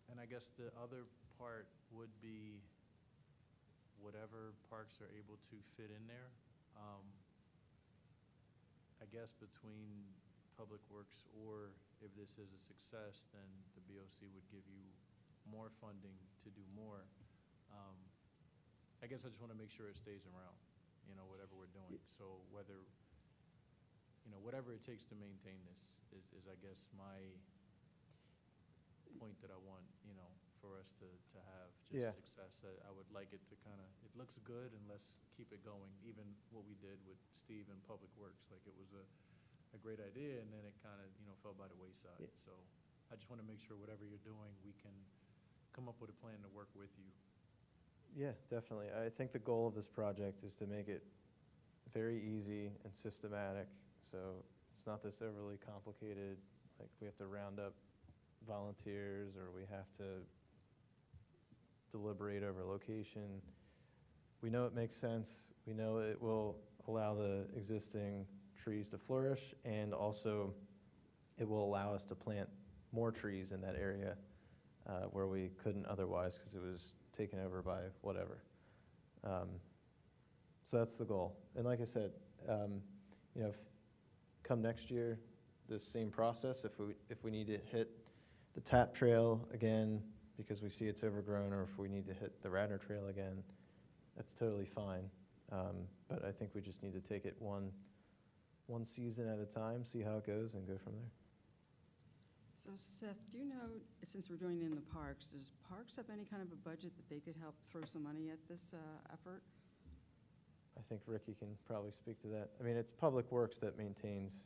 And I guess the other part would be whatever parks are able to fit in there. I guess between Public Works, or if this is a success, then the BOC would give you more funding to do more. I guess I just want to make sure it stays around, whatever we're doing. So whether, whatever it takes to maintain this is I guess, my point that I want, for us to have just success. I would like it to it looks good, and let's keep it going. Even what we did with Steve and Public Works, like it was a great idea, and then it fell by the wayside. Yeah. So I just want to make sure whatever you're doing, we can come up with a plan to work with you. Yeah, definitely. I think the goal of this project is to make it very easy and systematic. So it's not this overly complicated, like we have to round up volunteers or we have to deliberate over location. We know it makes sense. We know it will allow the existing trees to flourish, and also it will allow us to plant more trees in that area where we couldn't otherwise because it was taken over by whatever. So that's the goal. And like I said, come next year, the same process. If we need to hit the TAP trail again because we see it's overgrown, or if we need to hit the Radnor trail again, that's totally fine. But I think we just need to take it one season at a time, see how it goes, and go from there. So Seth, do you know, since we're doing it in the parks, does Parks have any kind of a budget that they could help throw some money at this effort? I think Ricky can probably speak to that. I mean, it's Public Works that maintains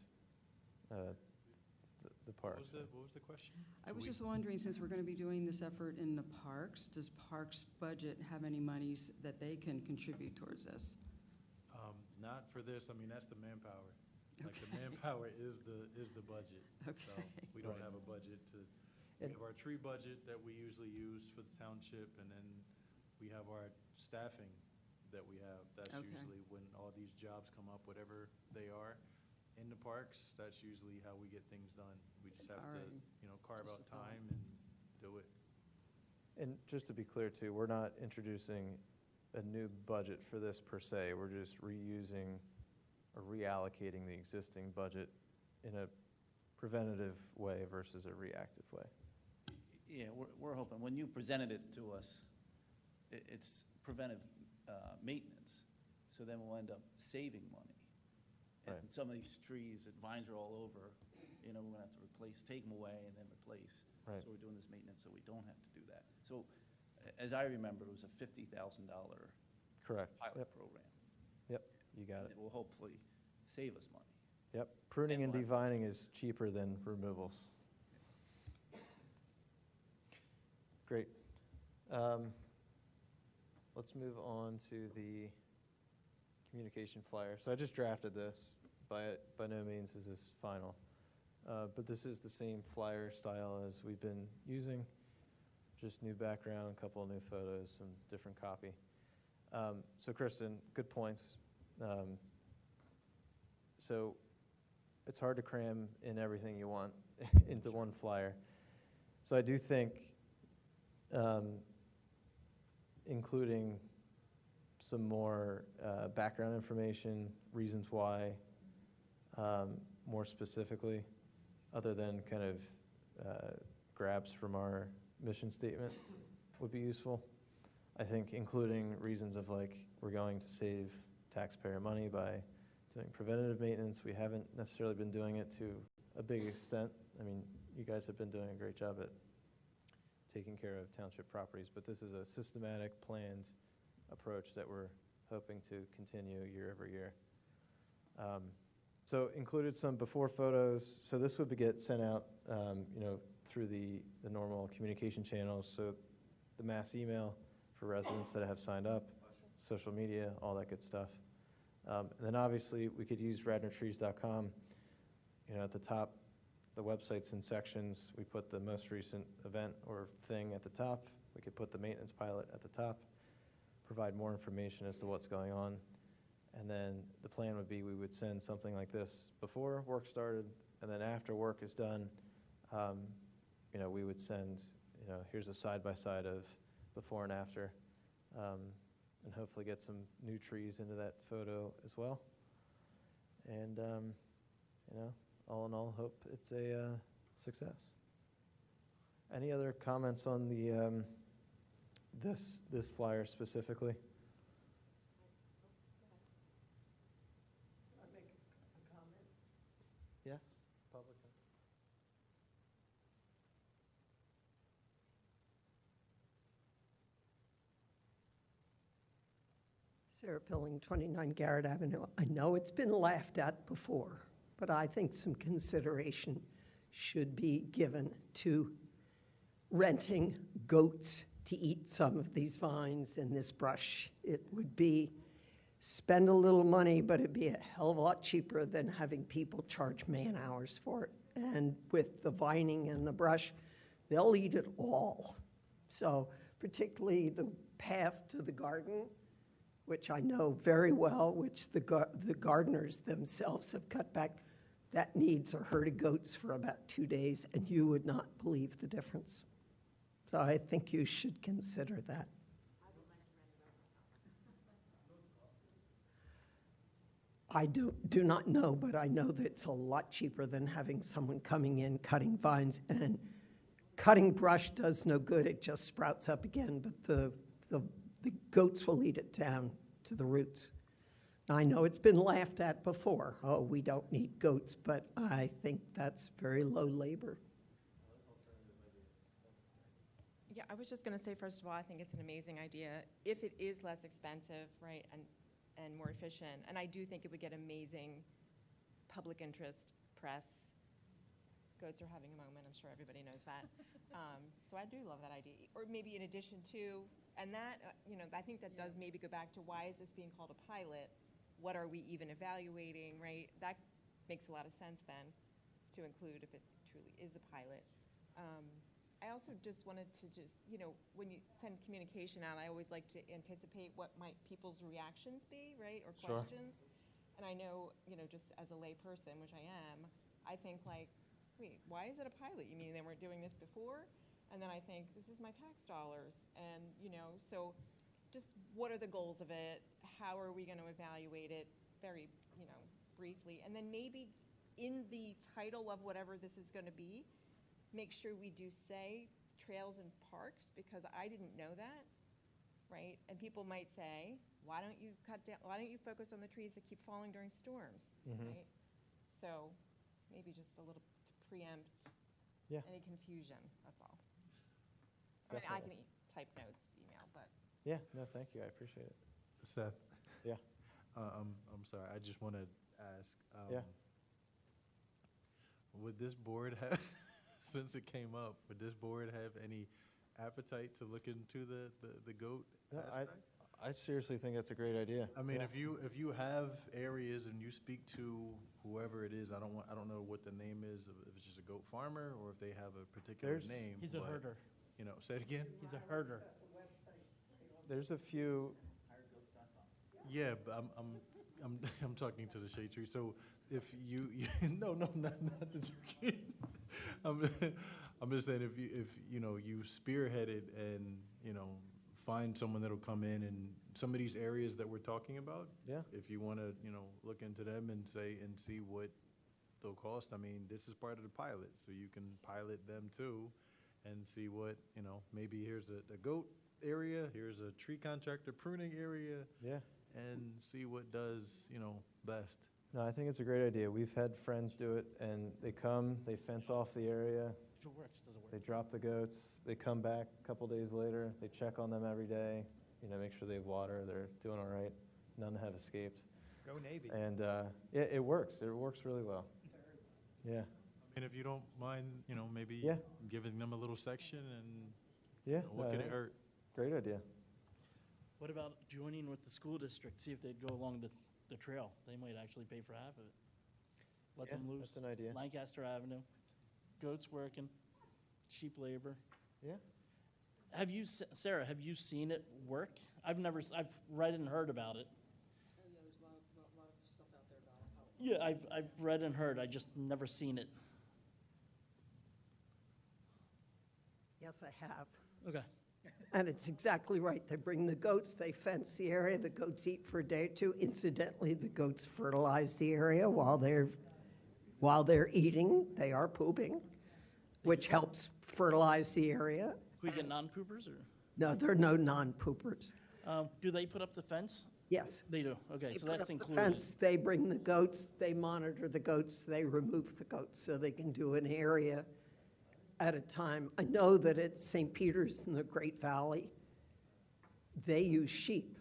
the parks. What was the question? I was just wondering, since we're going to be doing this effort in the parks, does Parks budget have any monies that they can contribute towards this? Not for this. I mean, that's the manpower. Like the manpower is the budget. Okay. So we don't have a budget we have our tree budget that we usually use for the township, and then we have our staffing that we have. That's usually when all these jobs come up, whatever they are in the parks, that's usually how we get things done. We just have to, carve out time and do it. And just to be clear too, we're not introducing a new budget for this per se. We're just reusing or reallocating the existing budget in a preventative way versus a reactive way. Yeah, we're hoping, when you presented it to us, it's preventive maintenance, so then we'll end up saving money. And Right. some of these trees, vines are all over, we're gonna have to take them away and then replace. Right. So we're doing this maintenance so we don't have to do that. So, as I remember, it was a $50,000 Correct. pilot Yep. program. Yep, you got And it. it will hopefully save us money. Yep, pruning and And we'll have devining is cheaper than removals. Great. Let's move on to the communication flyer. So I just drafted this. By no means is this final. But this is the same flyer style as we've been using. Just new background, a couple of new photos, some different copy. So Kristen, good points. so it's hard to cram in everything you want into one flyer. So I do think including some more background information, reasons why, more specifically, other than kind of grabs from our mission statement would be useful. I think including reasons of like, we're going to save taxpayer money by doing preventative maintenance. We haven't necessarily been doing it to a big extent. I mean, you guys have been doing a great job at taking care of township properties, but this is a systematic, planned approach that we're hoping to continue year over year. So included some before photos. So this would get sent out, through the normal communication channels. So the mass email for residents that have signed up, social media, all that good stuff. And then obviously we could use radnortrees.com. At the top, the website's in sections. We put the most recent event or thing at the top. We could put the maintenance pilot at the top, provide more information as to what's going on. And then the plan would be we would send something like this before work started, and then after work is done, we would send, here's a side-by-side of before and after, and hopefully get some new trees into that photo as well. And, all in all, hope it's a success. Any other comments on the this flyer specifically? Can I make a comment? Yes, public comment. Sarah Pilling, 29 Garrett Avenue. I know it's been laughed at before, but I think some consideration should be given to renting goats to eat some of these vines and this brush. It would be spend a little money, but it'd be a hell of a lot cheaper than having people charge man hours for it. And with the vining and the brush, they'll eat it all. So particularly the path to the garden, which I know very well, which the gardeners themselves have cut back, that needs a herd of goats for about 2 days, and you would not believe the difference. So I think you should consider that. I do not know, but I know that it's a lot cheaper than having someone coming in, cutting vines, and cutting brush does no good. It just sprouts up again, but the goats will eat it down to the roots. I know it's been laughed at before. Oh, we don't need goats, but I think that's very low labor. Yeah, I was just going to say, first of all, I think it's an amazing idea. If it is less expensive, right, and more efficient, and I do think it would get amazing public interest press. Goats are having a moment, I'm sure everybody knows that. So I do love that idea. Or maybe in addition to, and that, I think that does maybe go back to why is this being called a pilot? What are we even evaluating, right? That makes a lot of sense then to include if it truly is a pilot. I also just wanted to when you send communication out, I always like to anticipate what might people's reactions be, right, or Sure. questions. And I know, just as a lay person, which I am, I think like, wait, why is it a pilot? You mean they weren't doing this before? And then I think, this is my tax dollars. And, so just what are the goals of it? How are we going to evaluate it very, briefly? And then maybe in the title of whatever this is going to be, make sure we do say trails and parks, because I didn't know that, right? And people might say, why don't you focus on the trees that keep falling during storms, right? So maybe just a little to preempt any confusion, that's all. I mean, I can type notes, email, but. Yeah, no, thank you. I appreciate it. Seth? Yeah. I'm sorry, I just want to ask. Yeah. Would this board have, since it came up, would this board have any appetite to look into the goat aspect? I seriously think that's a great idea. I mean, if you have areas and you speak to whoever it is, I don't know what the name is, if it's just a goat farmer or if they have a particular name. He's a herder. Say it again? He's a herder. There's a few. Yeah, but I'm talking to the shade tree. So if no, not the turkey. I'm, I'm just saying if you spearheaded and, find someone that'll come in and some of these areas that we're talking about. Yeah. If you want to, look into them and see what they'll cost. I mean, this is part of the pilot, so you can pilot them too and see what, maybe here's a goat area, here's a tree contractor pruning area. Yeah. And see what does, best. No, I think it's a great idea. We've had friends do it, and they come, they fence off the area, If it works, does it work? they drop the goats, they come back a couple days later, they check on them every day, make sure they have water, they're doing all right, none have escaped. Go Navy. And yeah, it works really well. Yeah. And if you don't mind, maybe Yeah. giving them a little section and Yeah. what no, could I it think- hurt? Great idea. What about joining with the school district, see if they'd go along the trail? They might actually pay for half of it. Let Yeah, them loose. that's an idea. Lancaster Avenue, goats working, cheap labor. Yeah. Sarah, have you seen it work? I've read and heard about it. Oh, yeah, there's a lot of stuff out there about how. Yeah, I've read and heard, I just never seen it. Yes, I have. Okay. And it's exactly right. They bring the goats, they fence the area, the goats eat for a day or two. Incidentally, the goats fertilize the area while they're eating. They are pooping, which helps fertilize the area. Can we get non-poopers, or? No, there are no non-poopers. Do they put up the fence? Yes. They do, okay, They so put that's up the included. fence, they bring the goats, they monitor the goats, they remove the goats, so they can do an area at a time. I know that at St. Peter's in the Great Valley, they use sheep.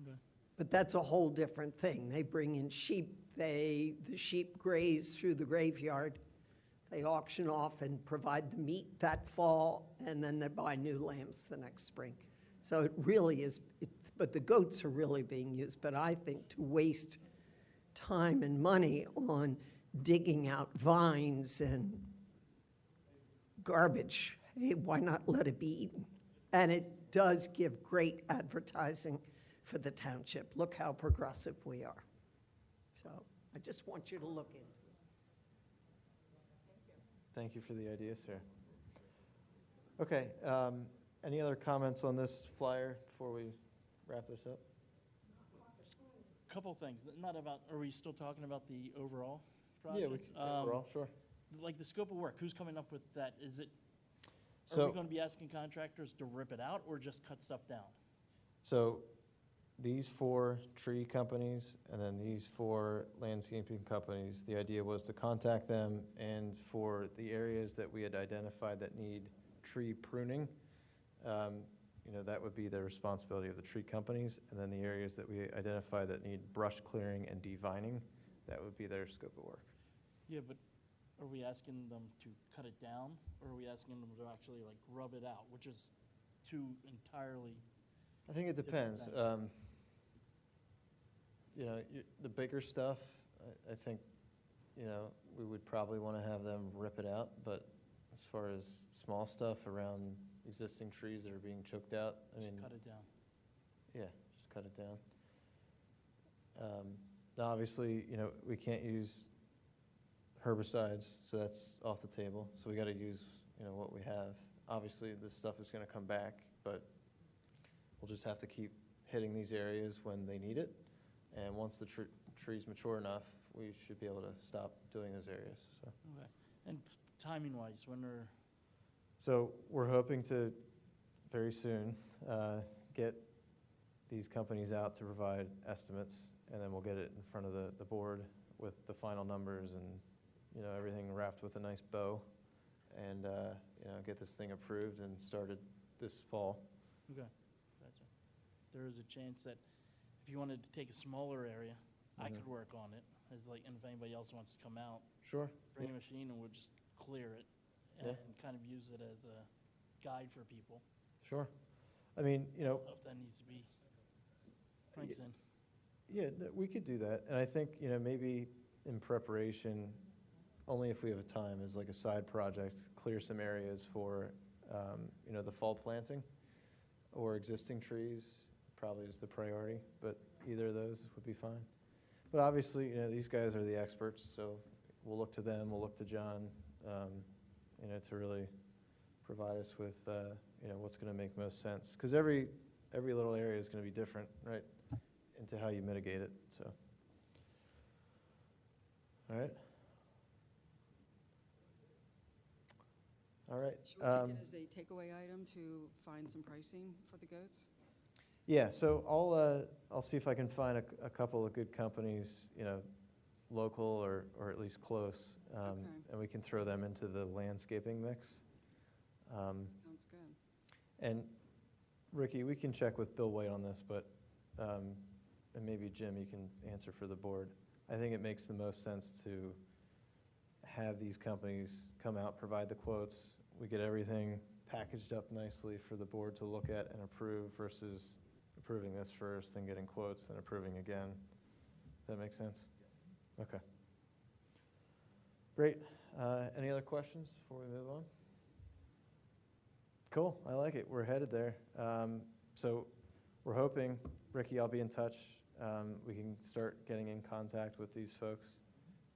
Okay. But that's a whole different thing. They bring in sheep, the sheep graze through the graveyard. They auction off and provide the meat that fall, and then they buy new lambs the next spring. So it really is, but the goats are really being used. But I think to waste time and money on digging out vines and garbage, hey, why not let it be eaten? And it does give great advertising for the township. Look how progressive we are. So I just want you to look into it. Thank you for the idea, sir. Okay, any other comments on this flyer before we wrap this up? Couple things, are we still talking about the overall project? Yeah, we can, overall, sure. Like the scope of work, who's coming up with that? Are So- we gonna be asking contractors to rip it out or just cut stuff down? So these 4 tree companies and then these 4 landscaping companies, the idea was to contact them, and for the areas that we had identified that need tree pruning, that would be the responsibility of the tree companies. And then the areas that we identified that need brush clearing and devining, that would be their scope of work. Yeah, but are we asking them to cut it down, or are we asking them to actually like rub it out, which is two entirely? I think it different depends. things? The bigger stuff, I think, we would probably want to have them rip it out. But as far as small stuff around existing trees that are being choked out, Just cut it down. yeah, just cut it down. Now, obviously, we can't use herbicides, so that's off the table. So we got to use, what we have. Obviously, this stuff is going to come back, but we'll just have to keep hitting these areas when they need it. And once the trees mature enough, we should be able to stop doing those areas. So, Okay. And timing-wise, so we're hoping to very soon get these companies out to provide estimates, and then we'll get it in front of the board with the final numbers and everything wrapped with a nice bow, and get this thing approved and started this fall. okay, gotcha. There is a chance that if you wanted to take a smaller area, I could work on it, and if anybody else wants to come out, Sure. bring a machine and we'll just clear it Yeah. and kind of use it as a guide for people. Sure. I mean, I don't know if that needs to be Frank's in. Yeah, we could do that. And I think, maybe in preparation, only if we have time, as like a side project, clear some areas for, the fall planting or existing trees probably is the priority, but either of those would be fine. But obviously, these guys are the experts, so we'll look to them, we'll look to John, to really provide us with, what's going to make most sense. Because every little area is going to be different, right, into how you mitigate it, so. All right. All right. Should we take it as a takeaway item to find some pricing for the goats? Yeah, so I'll see if I can find a couple of good companies, local or at least close, Okay. and we can throw them into the landscaping mix. Sounds good. And Ricky, we can check with Bill White on this, but and maybe Jim, you can answer for the board. I think it makes the most sense to have these companies come out, provide the quotes. We get everything packaged up nicely for the board to look at and approve versus approving this first, then getting quotes, then approving again. Does that make sense? Okay. Great. Any other questions before we move on? Cool. I like it. We're headed there. So we're hoping, Ricky, I'll be in touch. We can start getting in contact with these folks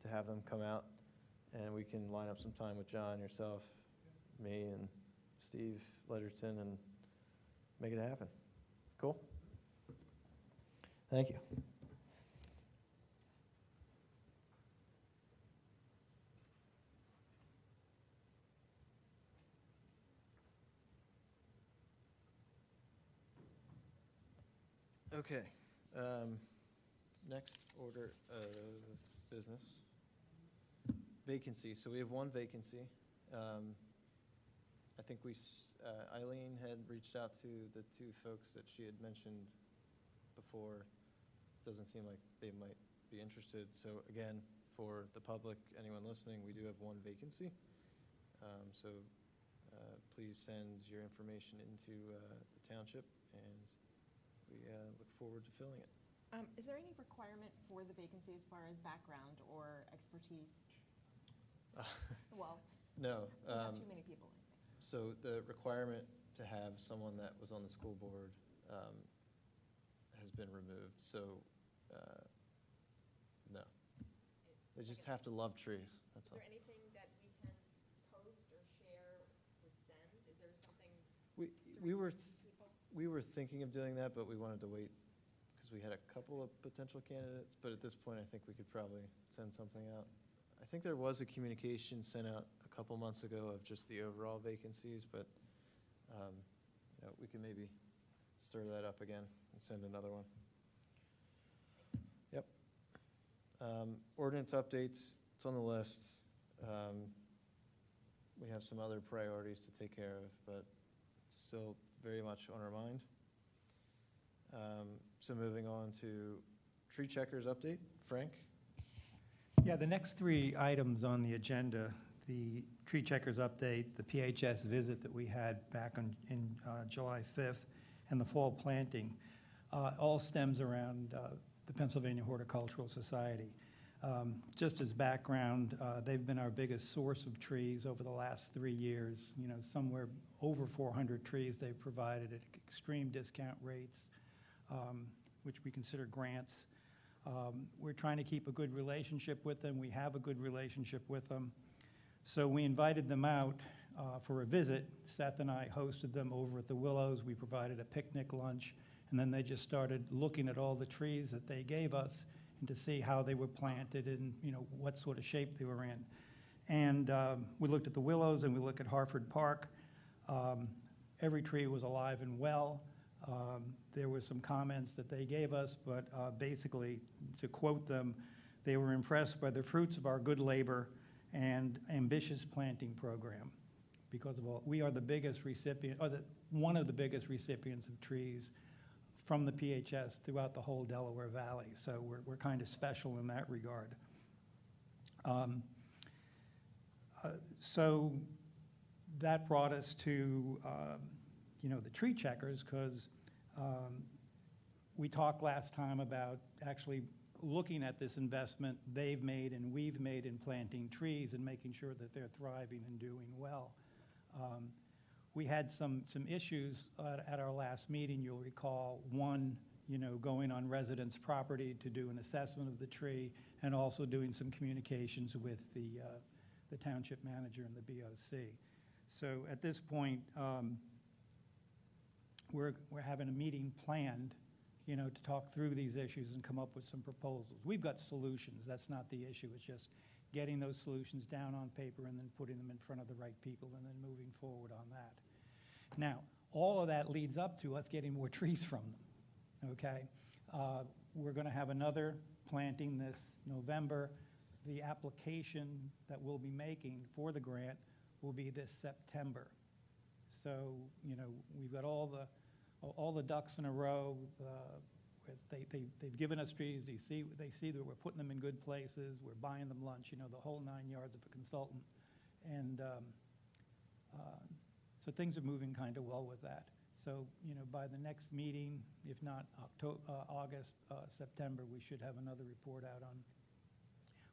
to have them come out, and we can line up some time with John, yourself, me, and Steve Ledgerton, and make it happen. Cool? Thank you. Okay. Next order of business. Vacancy. So we have one vacancy. I think Eileen had reached out to the two folks that she had mentioned before. Doesn't seem like they might be interested. So again, for the public, anyone listening, we do have one vacancy. So please send your information into the township, and we look forward to filling it. Is there any requirement for the vacancy as far as background or expertise? Well, No. not too many people, I think. So the requirement to have someone that was on the school board has been removed. So no. They just have to love trees. That's all. Is there anything that we can post or share or send? Is there something? We were thinking of doing that, but we wanted to wait because we had a couple of potential candidates. But at this point, I think we could probably send something out. I think there was a communication sent out a couple months ago of just the overall vacancies, but we can maybe stir that up again and send another one. Yep. Ordinance updates, it's on the list. We have some other priorities to take care of, but still very much on our mind. So moving on to tree checkers update. Frank? Yeah, the next three items on the agenda, the tree checkers update, the PHS visit that we had back in July 5th, and the fall planting, all stems around the Pennsylvania Horticultural Society. Just as background, they've been our biggest source of trees over the last 3 years. Somewhere over 400 trees they've provided at extreme discount rates, which we consider grants. We're trying to keep a good relationship with them. We have a good relationship with them. So we invited them out for a visit. Seth and I hosted them over at the Willows. We provided a picnic lunch, and then they just started looking at all the trees that they gave us and to see how they were planted and what sort of shape they were in. And we looked at the Willows and we looked at Harford Park. Every tree was alive and well. There were some comments that they gave us, but basically, to quote them, they were impressed by the fruits of our good labor and ambitious planting program. Because of all, we are the biggest recipient, or one of the biggest recipients of trees from the PHS throughout the whole Delaware Valley. So we're kind of special in that regard. So that brought us to the tree checkers, because we talked last time about actually looking at this investment they've made and we've made in planting trees and making sure that they're thriving and doing well. We had some issues at our last meeting, you'll recall. One, going on residents' property to do an assessment of the tree, and also doing some communications with the township manager and the BOC. So at this point, we're having a meeting planned, to talk through these issues and come up with some proposals. We've got solutions. That's not the issue. It's just getting those solutions down on paper and then putting them in front of the right people and then moving forward on that. Now, all of that leads up to us getting more trees from them, okay? We're going to have another planting this November. The application that we'll be making for the grant will be this September. So, we've got all the ducks in a row. They've given us trees. They see that we're putting them in good places. We're buying them lunch, the whole 9 yards of a consultant. And so things are moving kind of well with that. So, by the next meeting, if not August, September, we should have another report out on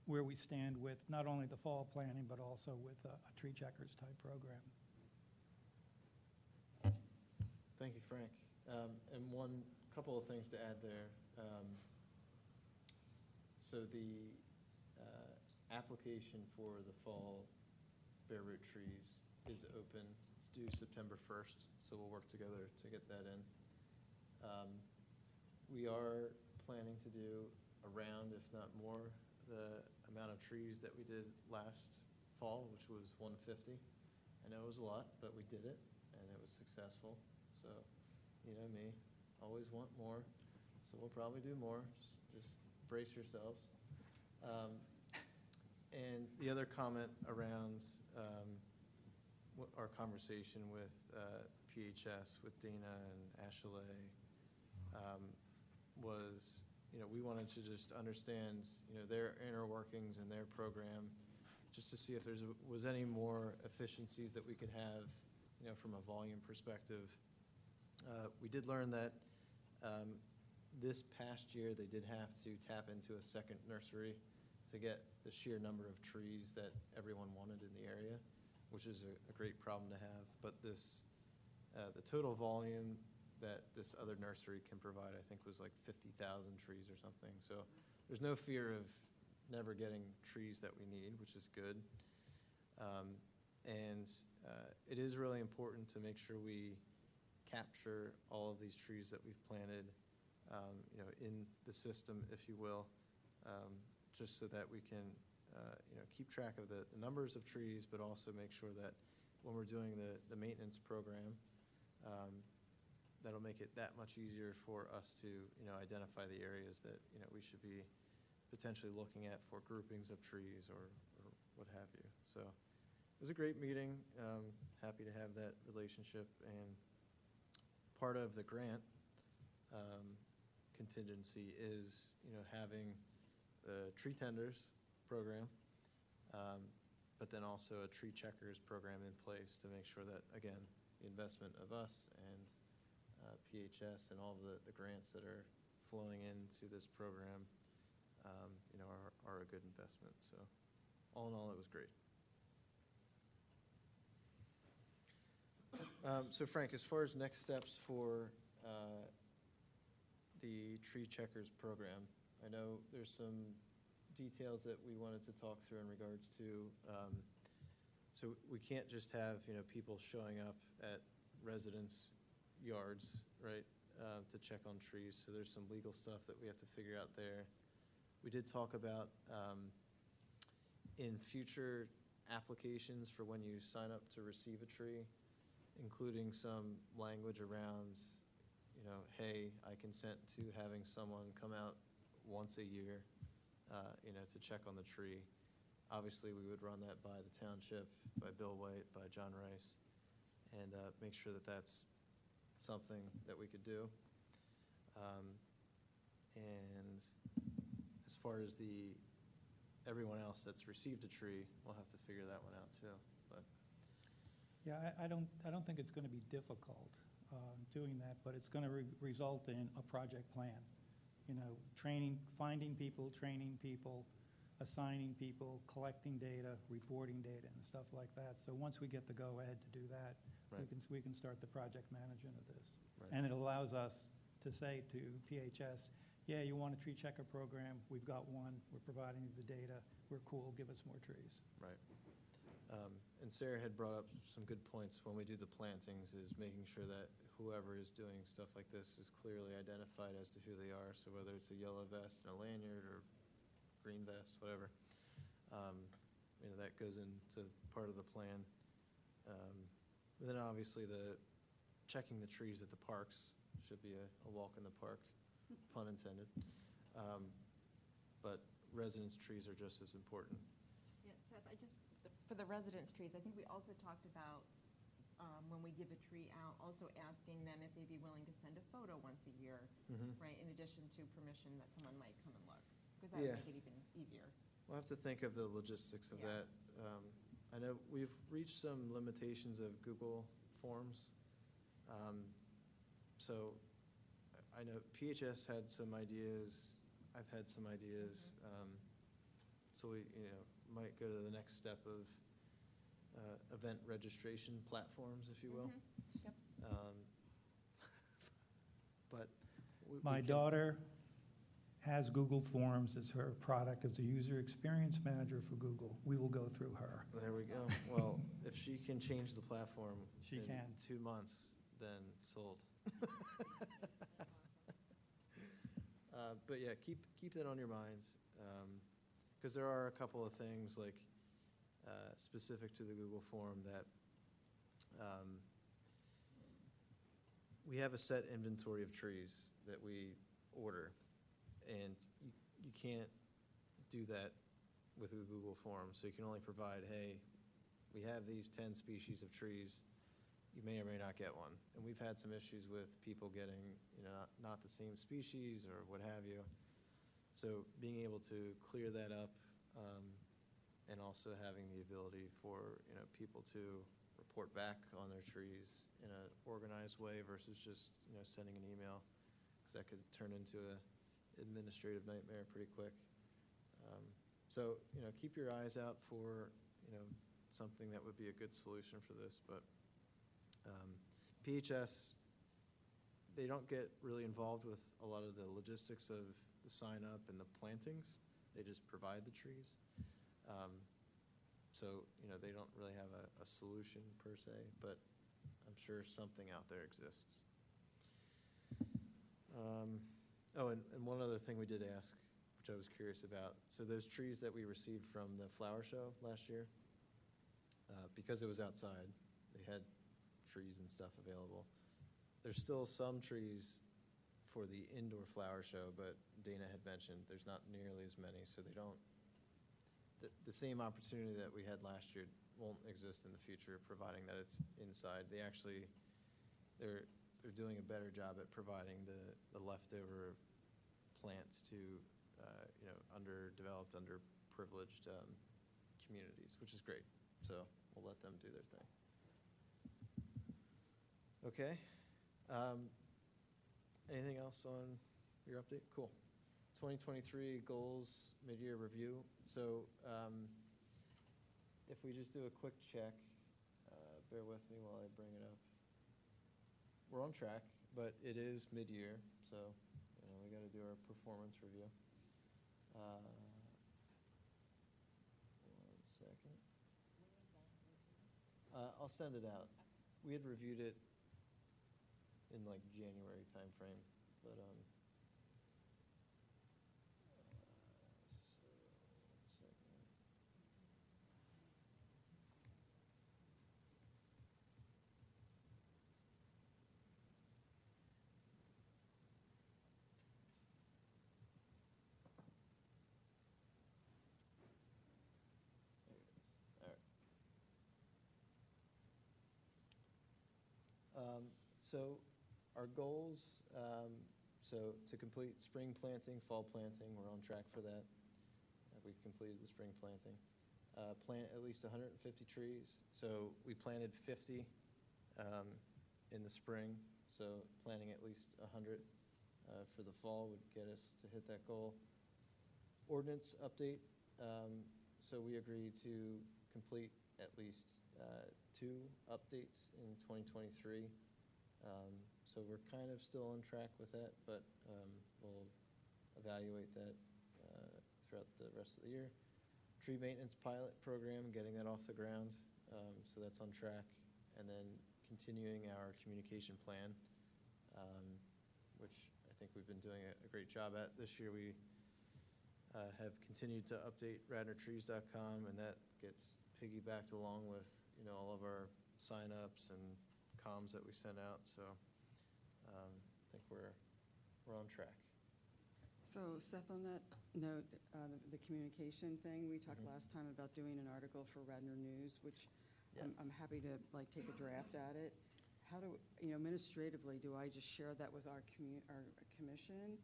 where we stand with not only the fall planting, but also with a tree checkers type program. Thank you, Frank. And couple of things to add there. So the application for the fall bare root trees is open. It's due September 1st, so we'll work together to get that in. We are planning to do around, if not more, the amount of trees that we did last fall, which was 150. I know it was a lot, but we did it, and it was successful. So, you know me, always want more. So we'll probably do more. Just brace yourselves. And the other comment around our conversation with PHS, with Dina and Ashley, was, we wanted to just understand, their inner workings and their program, just to see if there was any more efficiencies that we could have, from a volume perspective. We did learn that this past year they did have to tap into a second nursery to get the sheer number of trees that everyone wanted in the area, which is a great problem to have. But the total volume that this other nursery can provide, I think, was like 50,000 trees or something. So there's no fear of never getting trees that we need, which is good. And it is really important to make sure we capture all of these trees that we've planted, in the system, if you will, just so that we can, keep track of the numbers of trees, but also make sure that when we're doing the maintenance program, that'll make it that much easier for us to, identify the areas that, we should be potentially looking at for groupings of trees or what have you. So it was a great meeting. Happy to have that relationship, and part of the grant contingency is, having the tree tenders program, but then also a tree checkers program in place to make sure that, again, the investment of us and PHS and all the grants that are flowing into this program, are a good investment. So all in all, it was great. So Frank, as far as next steps for the tree checkers program, I know there's some details that we wanted to talk through in regards to, so we can't just have, people showing up at residents' yards, right, to check on trees. So there's some legal stuff that we have to figure out there. We did talk about in future applications for when you sign up to receive a tree, including some language around, hey, I consent to having someone come out once a year, to check on the tree. Obviously, we would run that by the township, by Bill White, by John Rice, and make sure that that's something that we could do. And as far as everyone else that's received a tree, we'll have to figure that one out too. But Yeah, I don't think it's going to be difficult doing that, but it's going to result in a project plan. Training, finding people, training people, assigning people, collecting data, reporting data, and stuff like that. So once we get the go-ahead to do that, Right. we can start the project management of this. Right. And it allows us to say to PHS, yeah, you want a tree checker program, we've got one, we're providing you the data, we're cool, give us more trees. Right. And Sarah had brought up some good points when we do the plantings, is making sure that whoever is doing stuff like this is clearly identified as to who they are. So whether it's a yellow vest and a lanyard or green vest, whatever, that goes into part of the plan. And then obviously checking the trees at the parks should be a walk in the park, pun intended. But residence trees are just as important. Yeah, Seth, for the residence trees, I think we also talked about, when we give a tree out, also asking them if they'd be willing to send a photo once a year, right, in addition to permission that someone might come and look, because that would make it even easier. We'll have to think of the logistics of that. I know we've reached some limitations of Google Forms. So I know PHS had some ideas, I've had some ideas. So we might go to the next step of event registration platforms, if you will. Yep. But My daughter has Google Forms as her product as a user experience manager for Google. We will go through her. There we go. Well, if she can change the platform She in can. 2 months, then sold. But yeah, keep that on your minds, because there are a couple of things like specific to the Google form that we have a set inventory of trees that we order, and you can't do that with a Google form. So you can only provide, hey, we have these 10 species of trees. You may or may not get one. And we've had some issues with people getting, not the same species or what have you. So being able to clear that up, and also having the ability for, people to report back on their trees in an organized way versus just, sending an email, because that could turn into an administrative nightmare pretty quick. So, keep your eyes out for, something that would be a good solution for this. But PHS, they don't get really involved with a lot of the logistics of the sign up and the plantings. They just provide the trees. So, they don't really have a solution per se, but I'm sure something out there exists. And one other thing we did ask, which I was curious about. So those trees that we received from the flower show last year, because it was outside, they had trees and stuff available. There's still some trees for the indoor flower show, but Dana had mentioned there's not nearly as many, so they don't, the same opportunity that we had last year won't exist in the future, providing that it's inside. They're doing a better job at providing the leftover plants to, underdeveloped, underprivileged communities, which is great. So we'll let them do their thing. Okay. Anything else on your update? Cool. 2023 goals, mid-year review. So if we just do a quick check, bear with me while I bring it up. We're on track, but it is mid-year, so we got to do our performance review. 1 second. I'll send it out. We had reviewed it in like January timeframe, but so 1 second. There it is. All right. So our goals, so to complete spring planting, fall planting, we're on track for that. We've completed the spring planting. Plant at least 150 trees. So we planted 50 in the spring, so planting at least 100 for the fall would get us to hit that goal. Ordinance update. So we agreed to complete at least 2 updates in 2023. So we're kind of still on track with that, but we'll evaluate that throughout the rest of the year. Tree maintenance pilot program, getting that off the ground, so that's on track. And then continuing our communication plan, which I think we've been doing a great job at. This year we have continued to update radnortrees.com, and that gets piggybacked along with, all of our signups and comms that we send out. So I think we're on track. So Seth, on that note, the communication thing, we talked Mhm. last time about doing an article for Radnor News, which Yes. I'm happy to take a draft at it. How do, administratively, do I just share that with our commission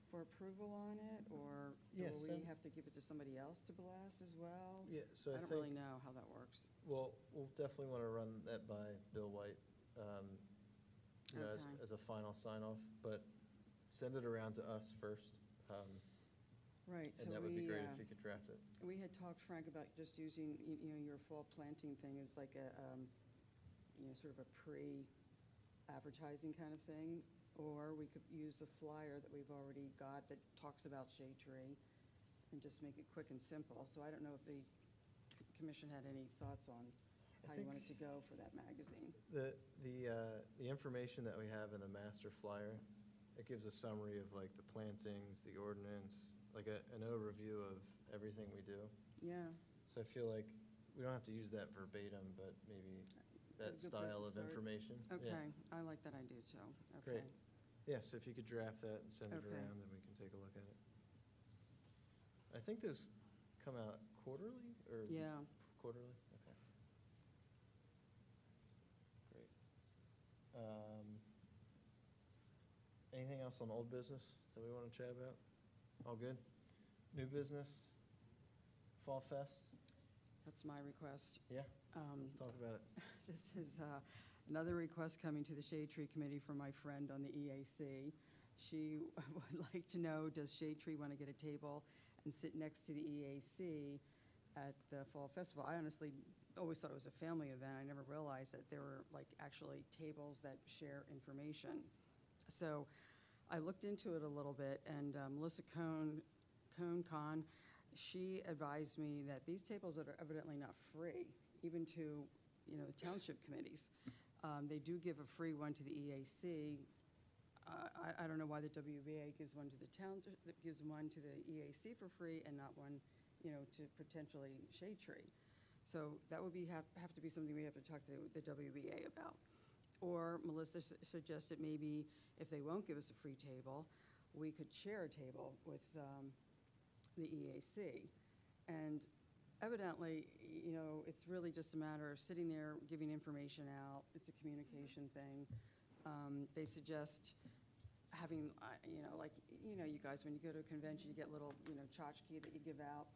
for approval on it? Or Yeah, will we send- have to give it to somebody else to blast as well? Yeah, so I don't think, really know how that works. well, we'll definitely want to run that by Bill White, Okay. as a final sign-off, but send it around to us first. Right. And so that would be we, great if you could draft it. We had talked, Frank, about just using, your fall planting thing as like a, sort of a pre-advertising kind of thing. Or we could use a flyer that we've already got that talks about shade tree and just make it quick and simple. So I don't know if the commission had any thoughts on how you want it to go for that magazine. The information that we have in the master flyer, it gives a summary of like the plantings, the ordinance, like an overview of everything we do. Yeah. So I feel like we don't have to use that verbatim, but maybe A that good place style to of start. information. Yeah. Okay, I like that idea too. Okay. Great. Yeah, so if you could draft that and send it Okay. around, then we can take a look at it. I think those come out quarterly or? Yeah. Quarterly, okay. Great. Anything else on old business that we want to chat about? All good? New business? Fall Fest? That's my request. Yeah, let's talk about it. This is another request coming to the Shade Tree Committee from my friend on the EAC. She would like to know, does Shade Tree want to get a table and sit next to the EAC at the Fall Festival? I honestly always thought it was a family event. I never realized that there were actually tables that share information. So I looked into it a little bit, and Melissa Cohn, she advised me that these tables are evidently not free, even to, the township committees. They do give a free one to the EAC. I don't know why the WBA gives one to the township, gives one to the EAC for free and not one, to potentially Shade Tree. So that would have to be something we have to talk to the WBA about. Or Melissa suggested maybe if they won't give us a free table, we could share a table with the EAC. And evidently, it's really just a matter of sitting there, giving information out. It's a communication thing. They suggest having, you guys, when you go to a convention, you get little, tchotchke that you give out.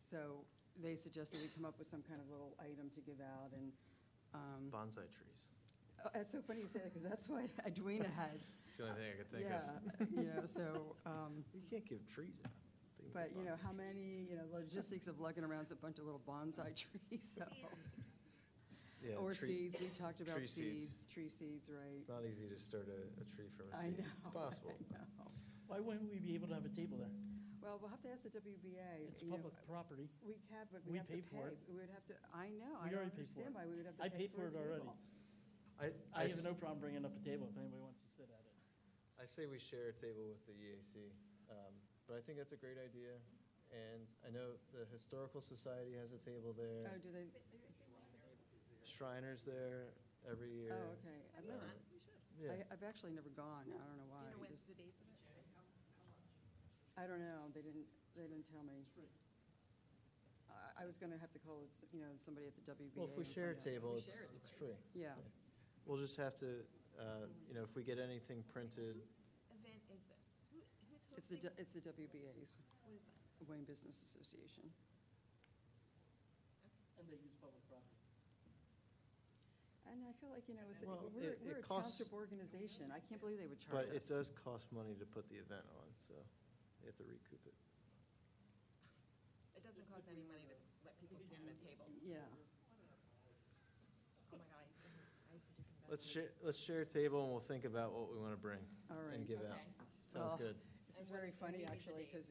So they suggested we come up with some kind of little item to give out. And Bonsai trees. oh, it's so funny you say that, because that's what Edwina had. It's the only thing I could think Yeah, of. so, You can't give trees out. but, how many, logistics of lugging around a bunch of little bonsai trees, so. Yeah, Or tree- seeds, we talked about tree seeds. tree seeds, right? It's not easy to start a tree from a I seed. know. It's possible. I know. Why wouldn't we be able to have a table there? Well, we'll have to ask the WBA. It's you know, public property. We have, but We we have to paid for pay. it. We would have to, I know, We I don't already paid for understand it. why we would have to I pay paid for a for it already. table. I have no problem bringing up a table if anybody wants to sit at it. I say we share a table with the EAC, but I think that's a great idea. And I know the Historical Society has a table there. Oh, do they? Shriners there every year. Oh, okay. I've never, Yeah. I've actually never gone. I don't know why. You know Just- the dates of it? I don't know. They didn't tell me. I was gonna have to call, somebody at the WBA. Well, if we and share a find out. table, it's free. Yeah. We'll just have to, if we get anything printed, Whose event is this? Who's It's the, hosting? it's the WBA's, What is that? Wayne Business Association. And they use public property. And I feel like, it's, Well, we're it a costs- township organization. I can't believe they would charge but us. it does cost money to put the event on, so you have to recoup it. It doesn't cost any money to let people sit at a table. Yeah. Oh my God, I used to do conventions let's share a table and we'll think about what we want to bring All right. and give out. Sounds Well, good. This is very funny, actually, because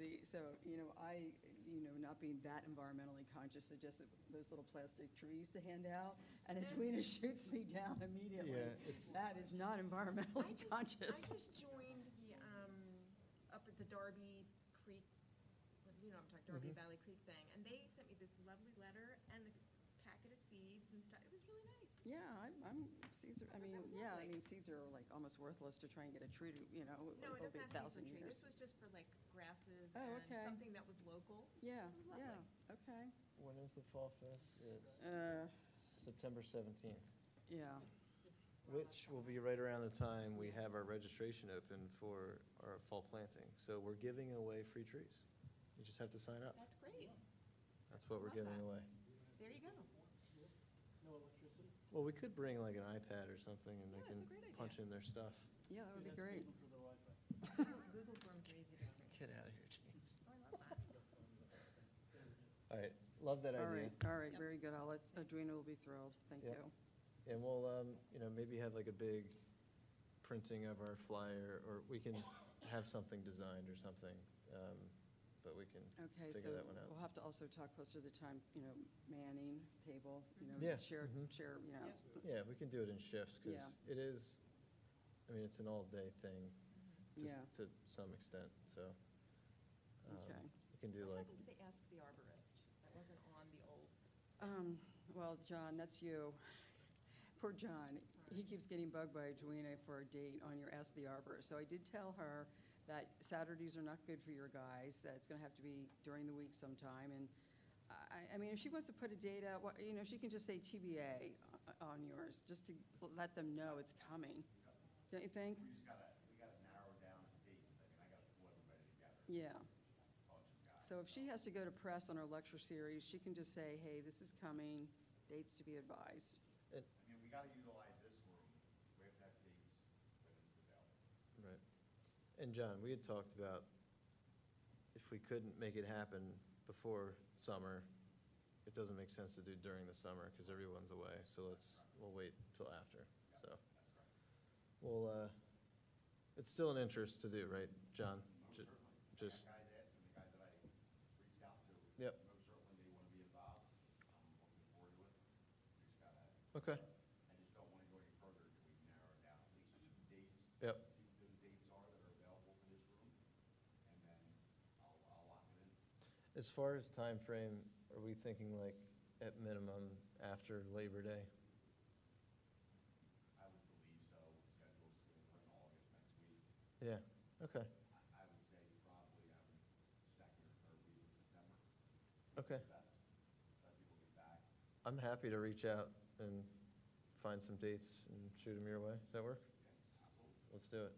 not being that environmentally conscious, suggested those little plastic trees to hand out, and Edwina shoots me down immediately. Yeah, That is not environmentally conscious. I just joined the, up at the Darby Creek, you know what I'm talking, Darby Valley Creek thing, and they sent me this lovely letter and the packet of seeds and stuff. It was really nice. Yeah, seeds are, seeds are like almost worthless to try and get a tree to, No, it it'll doesn't be have to be 1,000 for a tree. years. This was just for like grasses Oh, and okay. something that was local. Yeah, It was lovely. yeah, okay. When is the Fall Fest? It's September 17th, Yeah, which will be right around the time we have our registration open for our fall planting. So we're giving away free trees. You just have to sign up. That's great. That's what we're Love giving that. away. There you go. No electricity? Well, we could bring like an iPad or something and they Yeah, can that's a great idea. punch in their stuff. yeah, that would be great. For the Wi-Fi. Google Forms are easy to do. Get out of here, James. Oh, I love that. All right, love that All idea. right, all right, very good. Edwina will be thrilled. Thank Yep. you. And we'll, maybe have like a big printing of our flyer, or we can have something designed or something, but we can Okay, so figure that one out. we'll have to also talk closer to the time, manning table, Yeah, share, mhm. share, Yeah, we can do it in shifts, because Yeah. it is, it's an all-day thing Yeah. to some extent, so. Okay. We can do What like, happened to the Ask the Arborist? That wasn't on the old. Well, John, that's you. Poor John. He keeps getting bugged by Edwina for a date on your Ask the Arborist. So I did tell her that Saturdays are not good for your guys, that it's going to have to be during the week sometime. And if she wants to put a date out, she can just say TBA on yours, just to let them know it's coming. Don't you think? We gotta narrow down the dates. I gotta pull everybody together. Yeah. So if she has to go to press on her lecture series, she can just say, hey, this is coming, dates to be advised. We gotta utilize this room. We have to have dates when it's available. right. And John, we had talked about if we couldn't make it happen before summer, it doesn't make sense to do during the summer, because everyone's away, so we'll wait till after, so. Well, it's still an interest to do, right, John? Just, Guys asking, the guys that I reached out to. Yep. Most certainly they wanna be involved. I'm looking forward to it. We just gotta, okay, I just don't wanna go any further until we narrow it down, at least 2 dates. Yep. See what those dates are that are available for this room, and then I'll lock it in. as far as time frame, are we thinking like at minimum after Labor Day? I would believe so. Schedule's we're in August next week. Yeah, okay, I would say probably second or third week of September. okay. Best. Let people get back. I'm happy to reach out and find some dates and shoot them your way. Does that work? Let's do it.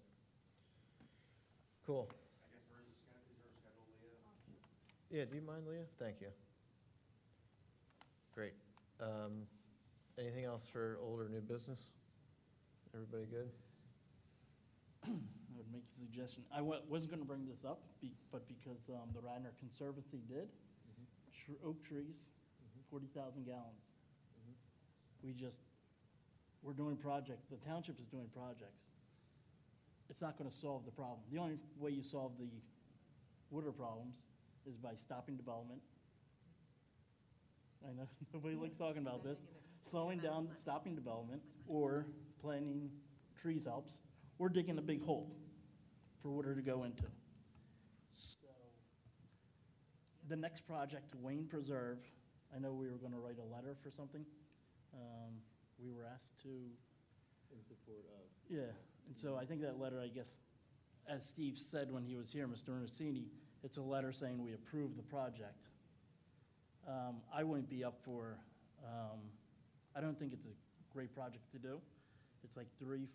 Cool. I guess there is a schedule, Leah? Yeah, do you mind, Leah? Thank you. Great. Anything else for old or new business? Everybody good? I would make a suggestion. I wasn't going to bring this up, but because the Radnor Conservancy did, oak trees, 40,000 gallons. We're doing projects, the township is doing projects. It's not going to solve the problem. The only way you solve the water problems is by stopping development. I know, nobody likes talking about this. Slowing down, stopping development, or planting trees helps, or digging a big hole for water to go into. So, the next project, Wayne Preserve, I know we were gonna write a letter for something. We were asked to, In support of. yeah, and so I think that letter, I guess, as Steve said when he was here, Mr. Orsini, it's a letter saying we approve the project. I wouldn't be up for, I don't think it's a great project to do. It's like $3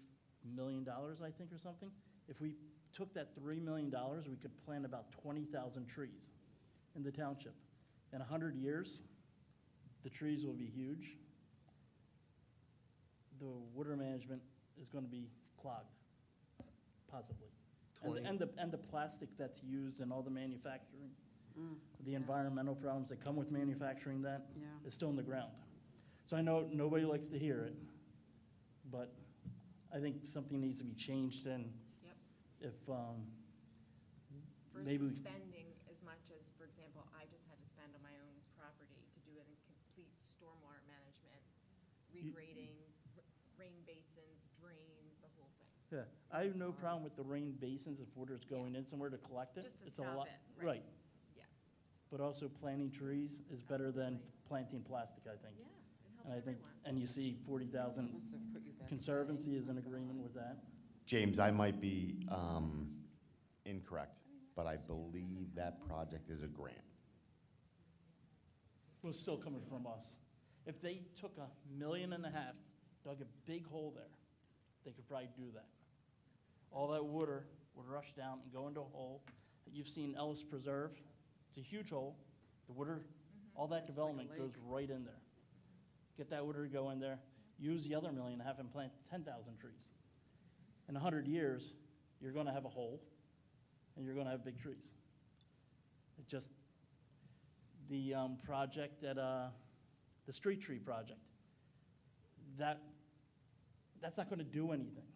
million, I think, or something. If we took that $3 million, we could plant about 20,000 trees in the township. In 100 years, the trees will be huge. The water management is going to be clogged, possibly. And the plastic that's used in all the manufacturing, the environmental problems that come with manufacturing that Yeah. is still in the ground. So I know nobody likes to hear it, but I think something needs to be changed, and Yep. if, maybe, Versus spending as much as, for example, I just had to spend on my own property to do a complete stormwater management, regrading, rain basins, drains, the whole thing. yeah, I have no problem with the rain basins if water's going in somewhere to collect it. Just to It's a stop lot- it, right. Right, Yeah, but also planting trees is better than Absolutely. planting plastic, I think. yeah, it helps And I think, everyone. and you see 40,000, Must have put you back Conservancy is in today. agreement with that. James, I might be incorrect, but I believe that project is a grant. Well, it's still coming from us. If they took $1.5 million, dug a big hole there, they could probably do that. All that water would rush down and go into a hole. You've seen Ellis Preserve, it's a huge hole. The water, all that It's like a development goes lake. right in there. Get that water to go in there, use the other 1.5 million and plant 10,000 trees. In 100 years, you're gonna have a hole, and you're gonna have big trees. It just, the project at, the street tree project, that's not gonna do anything.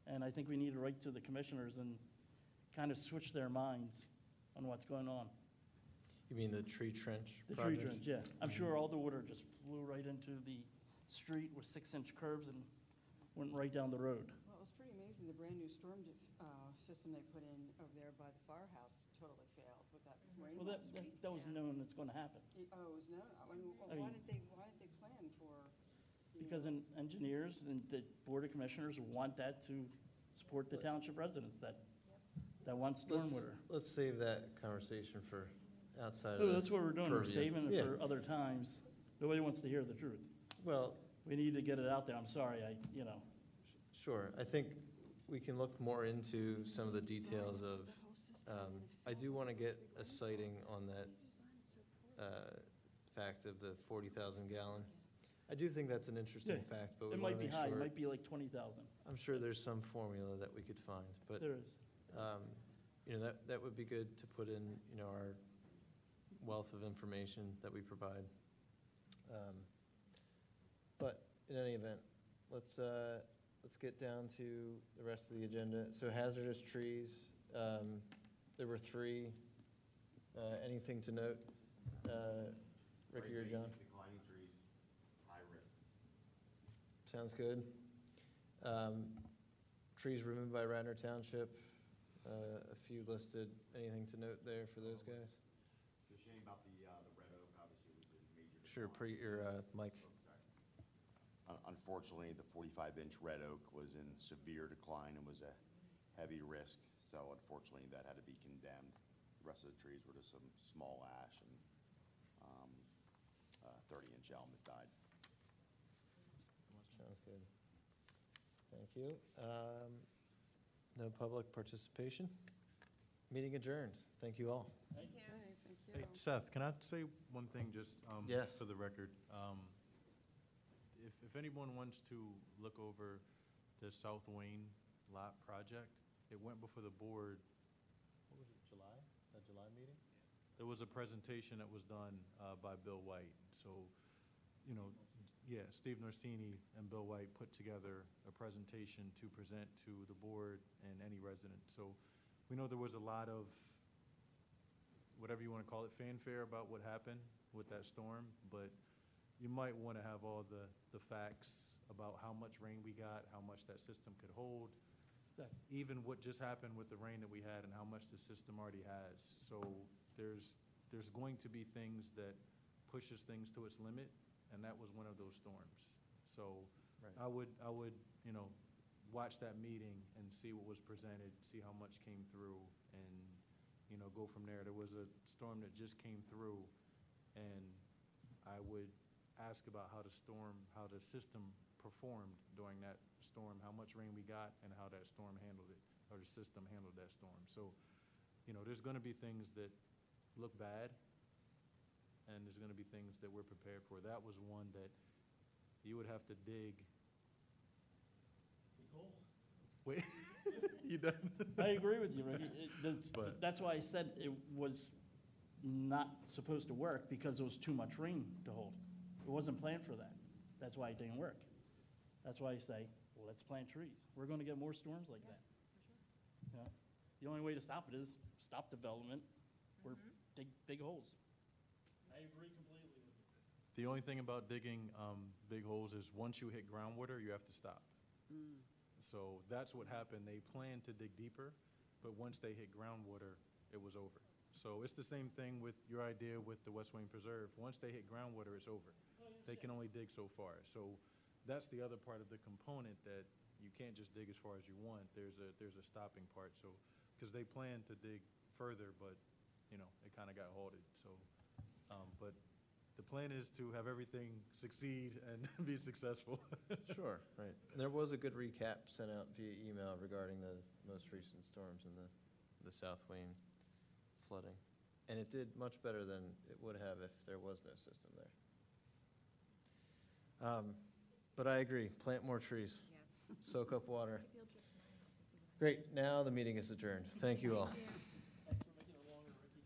And I think we need to write to the commissioners and kind of switch their minds on what's going on. You mean the tree trench The tree project? trench, yeah. I'm sure all the water just flew right into the street with 6-inch curbs and went right down the road. Well, it was pretty amazing, the brand-new storm system they put in over there by the firehouse totally failed with that rain Well, last week. that was known it's gonna happen. Oh, it was no, I mean, I why mean- did they plan for? you Because know, engineers and the Board of Commissioners want that to support the township residents that want stormwater. Let's save that conversation for outside of Oh, this that's what we're doing, we're purview. saving it Yeah. for other times. Nobody wants to hear the truth. Well, We need to get it out there, I'm sorry, sure, I think we can look more into some of the details of, I do want to get a sighting on that fact of the 40,000 gallon. I do think that's an interesting Yeah, fact, but we it want might to be make high, it sure. might be like 20,000. I'm sure there's some formula that we could find, but, There is. that would be good to put in, our wealth of information that we provide. But in any event, let's get down to the rest of the agenda. So hazardous trees, there were 3. Anything to note, Ricky or John? Declining trees, high risk. Sounds good. Trees removed by Radnor Township, a few listed. Anything to note there for those guys? It's a shame about the red oak, obviously it was a major. Sure, Mike. Unfortunately, the 45-inch red oak was in severe decline and was a heavy risk, so unfortunately that had to be condemned. The rest of the trees were just some small ash and 30-inch elm that died. Sounds good. Thank you. No public participation? Meeting adjourned. Thank you all. Thank you. Okay, thank you. Hey, Seth, can I say one thing just Yes. for the record? If anyone wants to look over the South Wayne lot project, it went before the board, what was it, July? That July meeting? There was a presentation that was done by Bill White. So, Steve Norsini and Bill White put together a presentation to present to the board and any resident. So we know there was a lot of, whatever you want to call it, fanfare about what happened with that storm, but you might want to have all the facts about how much rain we got, how much that system could hold, even what just happened with the rain that we had and how much the system already has. So there's going to be things that pushes things to its limit, and that was one of those storms. So Right. I would, watch that meeting and see what was presented, see how much came through, and, go from there. There was a storm that just came through, and I would ask about how the system performed during that storm, how much rain we got, and how that storm handled it, or the system handled that storm. So, there's gonna be things that look bad, and there's gonna be things that we're prepared for. That was one that you would have to dig. Wait, you done? I agree with you, Ricky. But- That's why I said it was not supposed to work, because there was too much rain to hold. It wasn't planned for that. That's why it didn't work. That's why I say, well, let's plant trees. We're gonna get more storms like that. Yeah. The only way to stop it is stop development or dig holes. I agree completely with you. The only thing about digging big holes is once you hit groundwater, you have to stop. So that's what happened. They planned to dig deeper, but once they hit groundwater, it was over. So it's the same thing with your idea with the West Wayne Preserve. Once they hit groundwater, it's over. They can only dig so far. So that's the other part of the component, that you can't just dig as far as you want. There's a stopping part. So, because they planned to dig further, but, you know, it kind of got halted. So, but the plan is to have everything succeed and be successful. Sure, right. There was a good recap sent out via email regarding the most recent storms and the South Wayne flooding. And it did much better than it would have if there was no system there. But I agree, plant more trees. Yes. Soak up water. Great, now the meeting is adjourned. Thank you all. Thanks for making it longer, Ricky.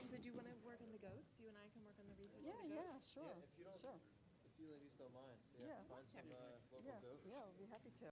So do you want to work on the goats? You and I can work on the research Yeah, of the yeah, goats? sure, If you don't, sure. if you ladies don't mind, Yeah. find some local Yeah, goats. yeah, we'll be happy to.